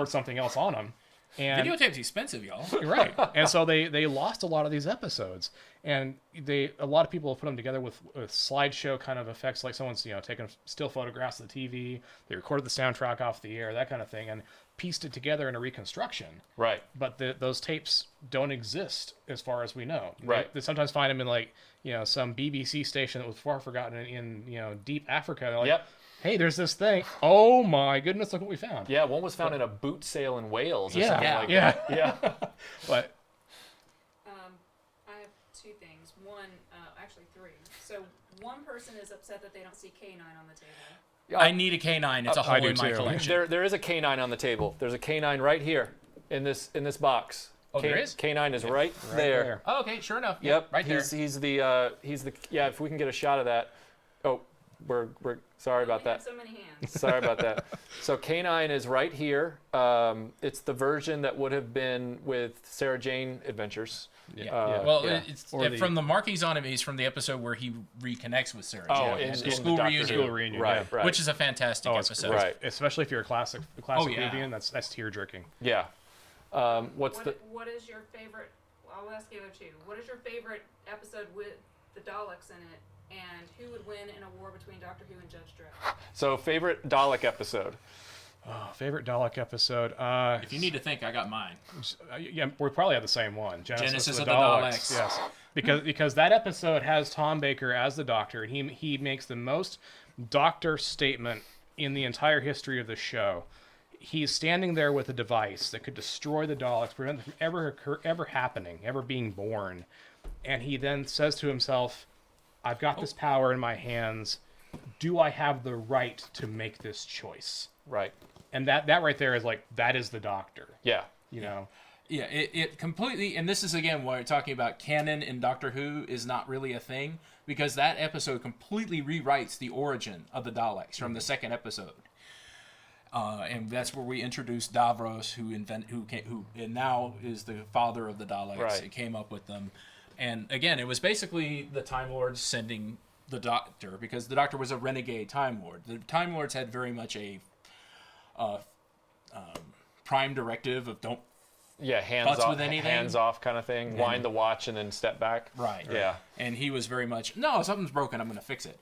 something else on them. And Videotape's expensive, y'all. right. And so they lost a lot of these episodes. And a lot of people have put them together with slideshow kind of effects, like someone's taking still photographs of the TV. They recorded the soundtrack off the air, that kind of thing, and pieced it together in a reconstruction. Right. But those tapes don't exist as far as we know. Right. They sometimes find them in some BBC station that was far forgotten in deep Africa. They're like, Yep. hey, there's this thing. Oh my goodness, look what we found. Yeah, one was found in a boot sale in Wales or Yeah, something like yeah. that. Yeah. But I have two things. One, actually three. So one person is upset that they don't see K9 on the table. I need a K9. It's a hole in my too. collection. There is a K9 on the table. There's a K9 right here in this box. Oh, there is? K9 is right there. Oh, okay, sure enough. Yep. Right there. He's the if we can get a shot of that. Oh, we're sorry about We have that. so many hands. Sorry about that. So K9 is right here. It's the version that would have been with Sarah Jane Adventures. Well, yeah. it's Or from the markings on him. He's from the episode where he reconnects with Sarah. Oh, Jane in at the school Doctor reunion, Who. School reunion, Right, yeah. right. which is a fantastic it's episode. Right. especially if you're a classic Oh, yeah. Whovian, that's tear jerking. Yeah. What's the? What is your favorite? I'll ask the other two. What is your favorite episode with the Daleks in it, and who would win in a war between Doctor Who and Judge Dredd? So favorite Dalek episode. Oh, favorite Dalek episode. If you need to think, I got mine. Yeah, we probably have the same one. Genesis of the Daleks. Yes, because that episode has Tom Baker as the Doctor, and he makes the most Doctor statement in the entire history of the show. He's standing there with a device that could destroy the Daleks, prevent them from ever happening, ever being born, and he then says to himself, "I've got this power in my hands. Do I have the right to make this choice?" Right. And that right there is that is the Doctor. Yeah. Yeah, it completely, and this is again why we're talking about canon in Doctor Who is not really a thing, because that episode completely rewrites the origin of the Daleks from the second episode. And that's where we introduced Davros, who and now is the father of the Daleks. Right. It came up with them, and again, it was basically the Time Lords sending the Doctor, because the Doctor was a renegade Time Lord. The Time Lords had very much a prime directive of don't. Yeah, Butts with anything? hands off kind of thing. Wind the watch and then step back. Right. Yeah. And he was very much, no, something's broken, I'm going to fix it.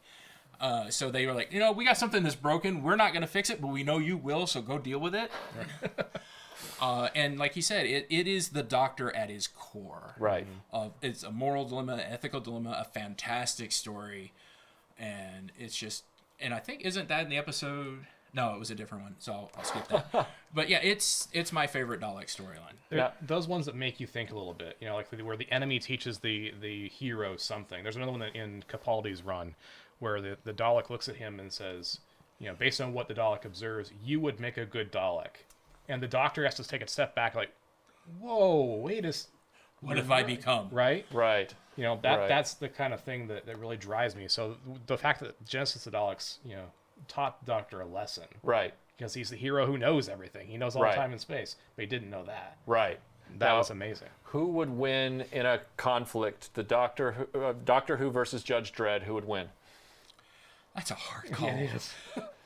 So they were like, we got something that's broken. We're not going to fix it, but we know you will, so go deal with it. And like he said, it is the Doctor at his core. Right. It's a moral dilemma, an ethical dilemma, a fantastic story. And it's just, and I think, isn't that in the episode? No, it was a different one, so I'll skip that. But yeah, it's my favorite Dalek storyline. Yeah. Those ones that make you think a little bit, where the enemy teaches the hero something. There's another one in Capaldi's run where the Dalek looks at him and says, based on what the Dalek observes, you would make a good Dalek. And the Doctor has to take a step back, like, whoa, What have I become? right? Right. Right. That's the kind of thing that really drives me. So the fact that Genesis of the Daleks, taught the Doctor a lesson. Right. Because he's the hero who knows everything. He knows all Right. time and space, but he didn't know that. Right. That Now, was amazing. who would win in a conflict? The Doctor Who versus Judge Dredd. Who would win? That's a hard call. Yeah,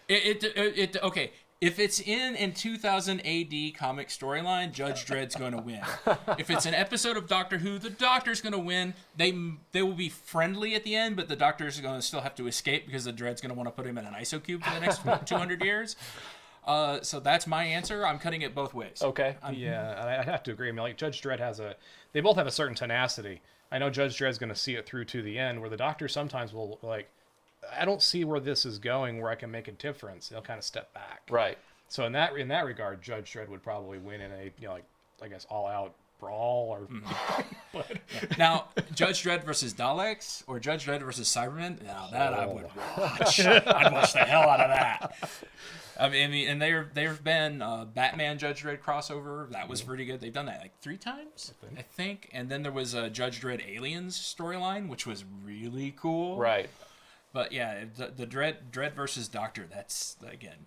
it is. Okay. If it's in 2000 AD comic storyline, Judge Dredd's going to win. If it's an episode of Doctor Who, the Doctor's going to win. They will be friendly at the end, but the Doctor's going to still have to escape because the Dredd's going to want to put him in an iso cube for the next 200 years. So that's my answer. I'm cutting it both ways. Okay. Yeah, I have to agree. I mean, like Judge Dredd they both have a certain tenacity. I know Judge Dredd's going to see it through to the end, where the Doctor sometimes will I don't see where this is going, where I can make a difference. They'll kind of step back. Right. So in that regard, Judge Dredd would probably win in a I guess all out brawl or. Now, Judge Dredd versus Daleks or Judge Dredd versus Cybermen? Now that I would watch. I'd watch the hell out of that. I mean, and there've been Batman Judge Dredd crossover. That was pretty good. They've done that like 3 times, I think. And then there was a Judge Dredd Aliens storyline, which was really cool. Right. But yeah, the Dredd versus Doctor. That's again.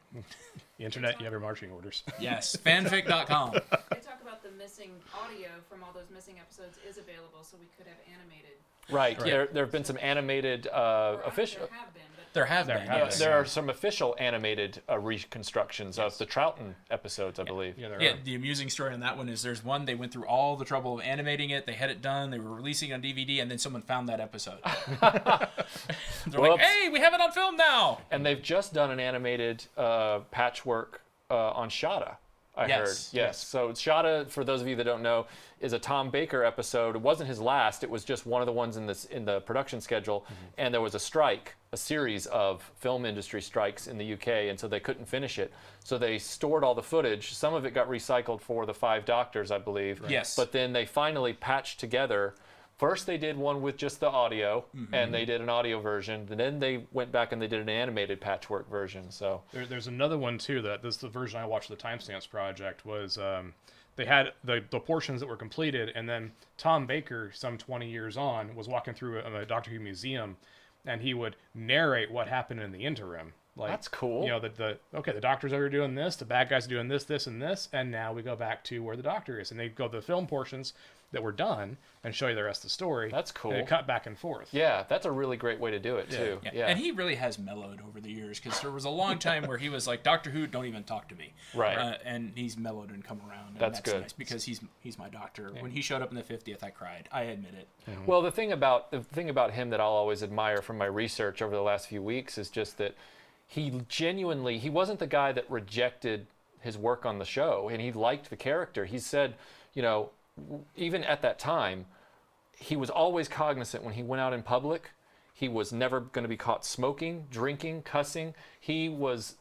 The internet, you have your marching orders. Yes, fanfic.com. They talk about the missing audio from all those missing episodes is available, so we could have animated. Right. There have been some animated official. There have been, but There have been. Yes. There are some official animated reconstructions of the Troughton episodes, I believe. Yeah, there Yeah, are. the amusing story on that one is there's one, they went through all the trouble of animating it, they had it done, they were releasing it on DVD, and then someone found that episode. They're like, Whoops. hey, we have it on film now! And they've just done an animated patchwork on Shada, I Yes, heard. yes. So Shada, for those of you that don't know, is a Tom Baker episode. It wasn't his last. It was just one of the ones in the production schedule. And there was a strike, a series of film industry strikes in the UK, and so they couldn't finish it. So they stored all the footage. Some of it got recycled for the 5 Doctors, I believe. Yes. But then they finally patched together. First, they did one with just the audio, and they did an audio version. And then they went back and they did an animated patchwork version. So There's another one too. The version I watched, the Timestamps Project, was they had the portions that were completed, and then Tom Baker, some 20 years on, was walking through a Doctor Who museum, and he would narrate what happened in the interim. Like, That's cool. The Doctor's over doing this, the bad guys are doing this, this, and this, and now we go back to where the Doctor is, and they go to the film portions that were done and show you the rest of the story. That's cool. And it cut back and forth. yeah, that's a really great way to do it too. Yeah. And he really has mellowed over the years, because there was a long time where he was like, Doctor Who, don't even talk to me. Right. And he's mellowed and come around. And That's good. nice, because he's my doctor. When he showed up in the 50th, I cried. I admit it. Well, the thing about him that I'll always admire from my research over the last few weeks is just that he wasn't the guy that rejected his work on the show, and he liked the character. He said, even at that time, he was always cognizant when he went out in public, he was never going to be caught smoking, drinking, cussing. He was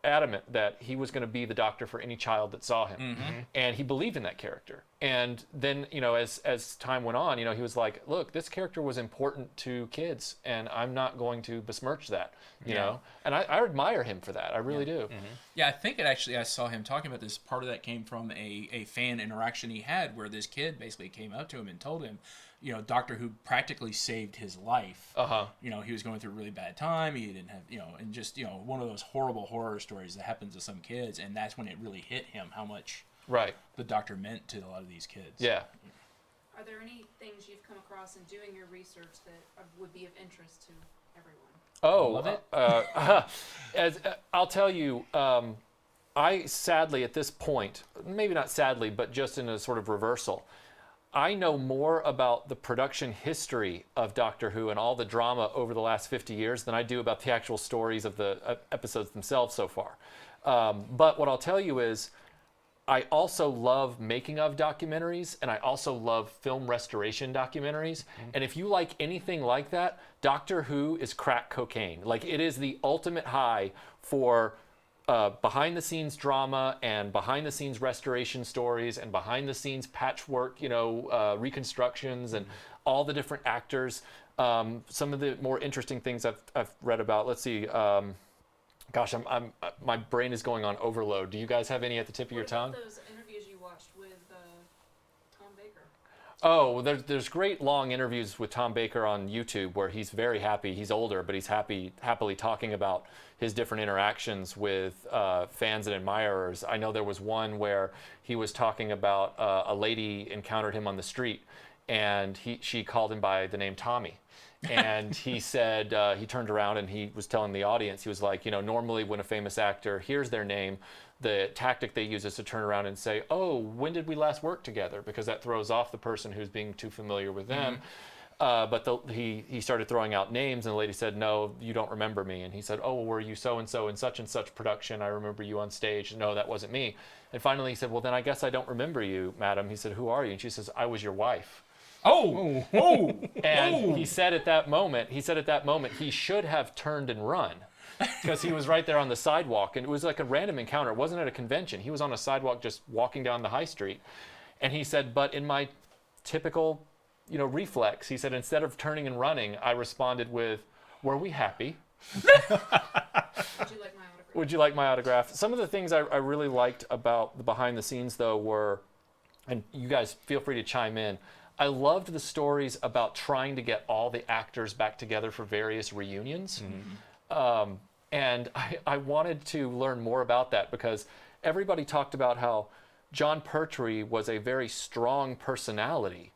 adamant that he was going to be the Doctor for any child that saw him. And he believed in that character. And then, as time went on, he was like, look, this character was important to kids, and I'm not going to besmirch that, you know? And I admire him for that. I really do. Yeah, I think I saw him talking about this. Part of that came from a fan interaction he had, where this kid basically came up to him and told him, Doctor Who practically saved his life. He was going through a really bad time. He didn't have, and just, one of those horrible horror stories that happens to some kids. And that's when it really hit him how much the Doctor meant to a lot of these kids. Yeah. Are there any things you've come across in doing your research that would be of interest to everyone? I'll tell you, I sadly at this point, maybe not sadly, but just in a sort of reversal, I know more about the production history of Doctor Who and all the drama over the last 50 years than I do about the actual stories of the episodes themselves so far. But what I'll tell you is, I also love making of documentaries, and I also love film restoration documentaries. And if you like anything like that, Doctor Who is crack cocaine. Like, it is the ultimate high for behind the scenes drama and behind the scenes restoration stories and behind the scenes patchwork, reconstructions and all the different actors. Some of the more interesting things I've read about. Let's see. Gosh, my brain is going on overload. Do you guys have any at the tip of your tongue? What about those interviews you watched with Tom Baker? Oh, there's great long interviews with Tom Baker on YouTube where he's very happy. He's older, but he's happily talking about his different interactions with fans and admirers. I know there was one where he was talking about a lady encountered him on the street, and she called him by the name Tommy. And he said, he turned around and he was telling the audience, he was like, normally when a famous actor hears their name, the tactic they use is to turn around and say, oh, when did we last work together? Because that throws off the person who's being too familiar with them. But he started throwing out names, and the lady said, no, you don't remember me. And he said, oh, well, were you so-and-so in such and such production? I remember you on stage. No, that wasn't me. And finally he said, well, then I guess I don't remember you, madam. He said, who are you? And she says, I was your wife. And he said at that moment, he should have turned and run because he was right there on the sidewalk, and it was like a random encounter. It wasn't at a convention. He was on a sidewalk just walking down the high street. And he said, but in my typical, reflex, he said, instead of turning and running, I responded with, were we happy? Would you like my autograph? Would you like my autograph? Some of the things I really liked about the behind the scenes, though, were, and you guys feel free to chime in, I loved the stories about trying to get all the actors back together for various reunions. And I wanted to learn more about that because everybody talked about how John Pertwee was a very strong personality,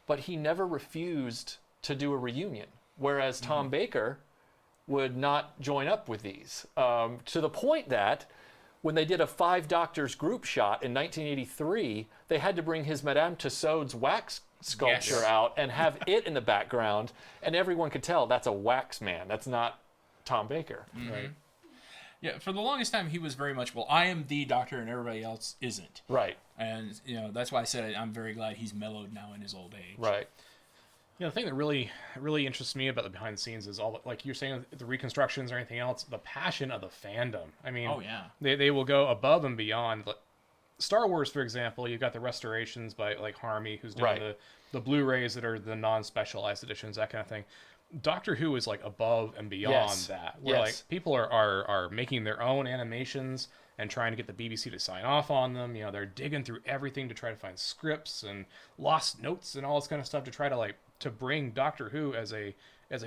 but he never refused to do a reunion, whereas Tom Baker would not join up with these, to the point that when they did a 5 Doctors group shot in 1983, they had to bring his Madame Tussauds wax sculpture out and have it in the background, and everyone could tell that's a wax man. That's not Tom Baker. Right. Yeah, for the longest time, he was very much, well, I am the Doctor and everybody else isn't. Right. And, that's why I said I'm very glad he's mellowed now in his old age. Right. The thing that really interests me about the behind the scenes is all, like you're saying, the reconstructions or anything else, the passion of the fandom. I mean, oh, yeah. They will go above and beyond. Star Wars, for example, you've got the restorations by like Harmy, who's doing the Blu-rays that are the non-specialized editions, that kind of thing. Doctor Who is like above and beyond that. Where like people are making their own animations and trying to get the BBC to sign off on them. They're digging through everything to try to find scripts and lost notes and all this kind of stuff to try to bring Doctor Who as a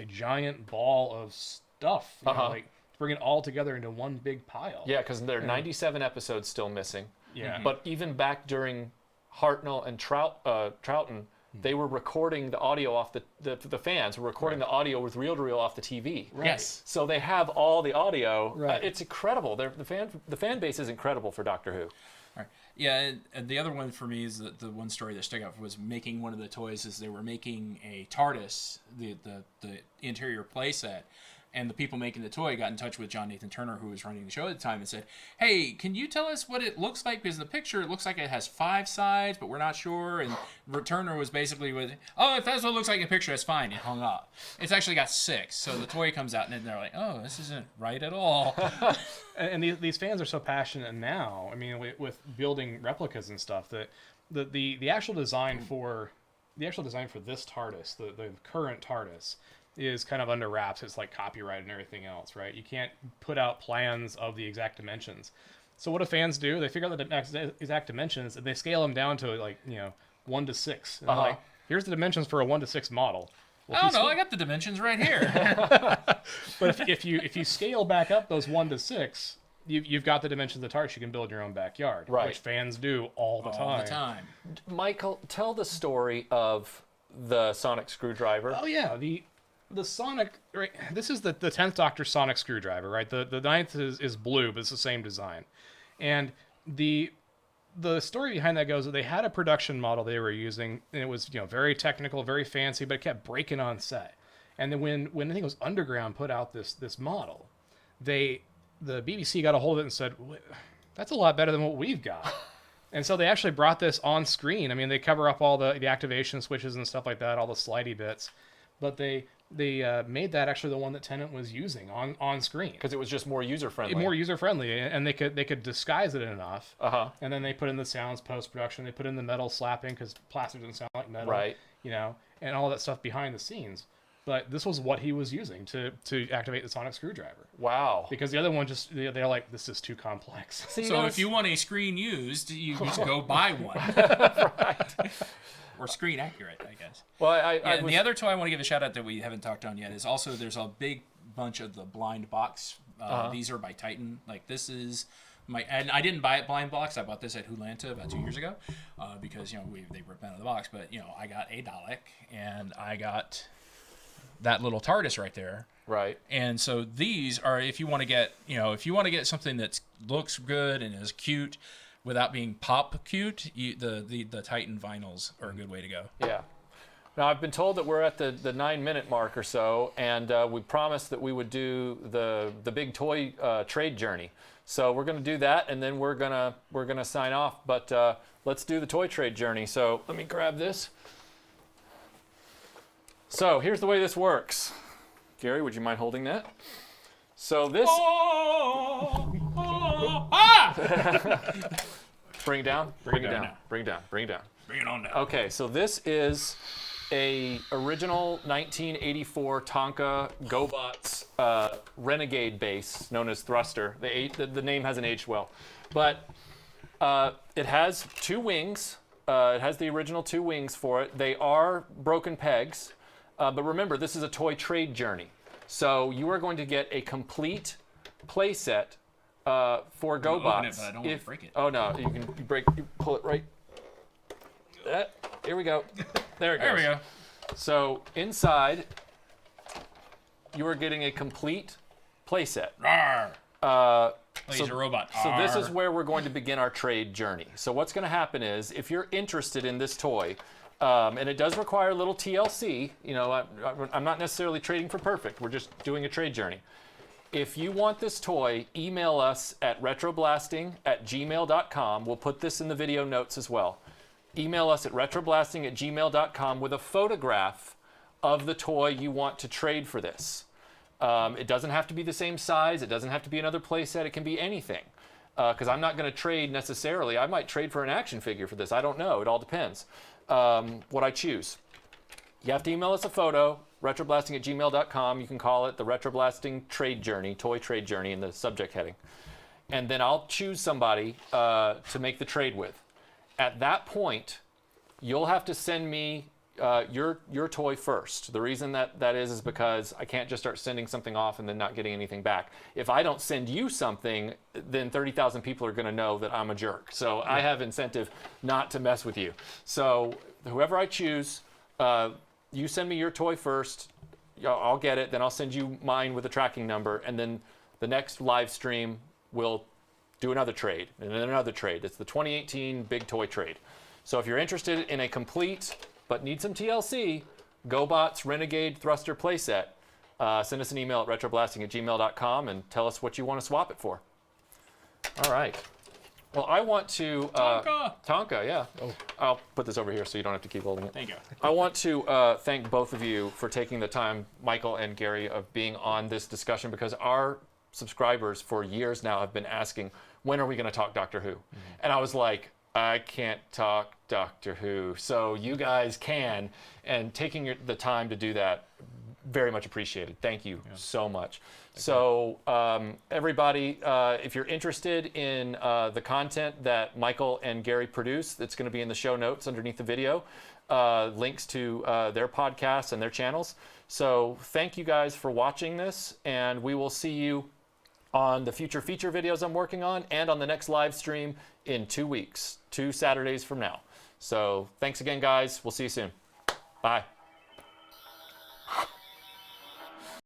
giant ball of stuff. To bring it all together into one big pile. Yeah, because there are 97 episodes still missing. Yeah. But even back during Hartnell and Troughton, they were recording the audio off the fans were recording the audio with reel-to-reel off the TV. Right. Yes. So they have all the audio. Right. It's incredible. The fan base is incredible for Doctor Who. All right. Yeah, and the other one for me is the one story that stuck out was making one of the toys is they were making a TARDIS, the interior playset. And the people making the toy got in touch with John Nathan Turner, who was running the show at the time, and said, hey, can you tell us what it looks like? Because in the picture, it looks like it has 5 sides, but we're not sure. And Turner was basically with, oh, if that's what it looks like in the picture, that's fine. It hung up. It's actually got 6. So the toy comes out, and they're like, oh, this isn't right at all. And these fans are so passionate now. I mean, with building replicas and stuff, that the actual design for this TARDIS, the current TARDIS, is kind of under wraps. It's like copyright and everything else, right? You can't put out plans of the exact dimensions. So what do fans do? They figure out the exact dimensions and they scale them down to 1 to 6. And they're like, here's the dimensions for a 1 to 6 model. Well, I don't know. I got the dimensions right here. But if you scale back up those 1 to 6, you've got the dimensions of the TARDIS you can build in your own backyard, which fans do all the time. Michael, tell the story of the sonic screwdriver. Oh yeah, the sonic, right? This is the 10th Doctor sonic screwdriver, right? The 9th is blue, but it's the same design. And the story behind that goes that they had a production model they were using, and it was very technical, very fancy, but it kept breaking on set. And then when I think it was Underground put out this model, the BBC got a hold of it and said, that's a lot better than what we've got. And so they actually brought this on screen. I mean, they cover up all the activation switches and stuff like that, all the slidey bits, but they made that actually the one that Tennant was using on screen because it was just more user friendly. More user friendly, and they could disguise it enough. And then they put in the sounds post production. They put in the metal slapping because plastic doesn't sound like metal. Right. And all that stuff behind the scenes. but this was what he was using to activate the sonic screwdriver. Wow. Because the other one just they're like, this is too complex. See, So if you want a screen used, you just go buy one. right. Or screen accurate, I guess. Well, And the other toy I want to give a shout out that we haven't talked on yet is also there's a big bunch of the blind box. These are by Titan. Like this is and I didn't buy it blind box. I bought this at Hulanta about 2 years ago because they ripped out of the box. But I got a Dalek and I got that little TARDIS right there. Right. And so these are if you want to get something that looks good and is cute without being pop cute, the Titan vinyls are a good way to go. Yeah. Now, I've been told that we're at the 9-minute mark or so, and we promised that we would do the big toy trade journey. So we're going to do that, and then we're gonna sign off. But let's do the toy trade journey. So let me grab this. So here's the way this works. Gary, would you mind holding that? So this. Bring it down. Bring it down. now. Bring it down. Bring it down. Bring it on down. Okay, so this is a original 1984 Tonka GoBots Renegade base known as Thruster. The name hasn't aged well, but it has 2 wings. It has the original 2 wings for it. They are broken pegs, but remember, this is a toy trade journey. So you are going to get a complete play set for GoBots. Open it, but I don't want to break it. Oh no, you pull it right. Here we go. There it goes. There we go. So inside, you are getting a complete playset. Rawr. He's a robot. So this is Arr. where we're going to begin our trade journey. So what's going to happen is, if you're interested in this toy, and it does require a little TLC, I'm not necessarily trading for perfect. We're just doing a trade journey. If you want this toy, email us at retroblasting@gmail.com. We'll put this in the video notes as well. Email us at retroblasting@gmail.com with a photograph of the toy you want to trade for this. It doesn't have to be the same size. It doesn't have to be another playset. It can be anything. Because I'm not going to trade necessarily. I might trade for an action figure for this. I don't know. It all depends what I choose. You have to email us a photo, retroblasting@gmail.com. You can call it the Retroblasting Trade Journey, Toy Trade Journey in the subject heading. And then I'll choose somebody to make the trade with. At that point, you'll have to send me your toy first. The reason that is because I can't just start sending something off and then not getting anything back. If I don't send you something, then 30,000 people are going to know that I'm a jerk. So I have incentive not to mess with you. So whoever I choose, you send me your toy first. I'll get it. Then I'll send you mine with a tracking number. And then the next live stream, we'll do another trade and then another trade. It's the 2018 Big Toy Trade. So if you're interested in a complete but need some TLC GoBots Renegade Thruster playset, send us an email at retroblasting@gmail.com and tell us what you want to swap it for. All right. Well, I want to... Tonka, yeah. Oh. I'll put this over here so you don't have to keep holding it. Thank you. I want to thank both of you for taking the time, Michael and Gary, of being on this discussion, because our subscribers for years now have been asking, when are we going to talk Doctor Who? Mm-hmm. And I was like, I can't talk Doctor Who. So you guys can, and taking the time to do that, very much appreciated. Thank you so much. So everybody, if you're interested in the content that Michael and Gary produce, it's going to be in the show notes underneath the video, links to their podcasts and their channels. So thank you guys for watching this, and we will see you on the future feature videos I'm working on and on the next live stream in 2 weeks, 2 Saturdays from now. So thanks again, guys. We'll see you soon. Bye.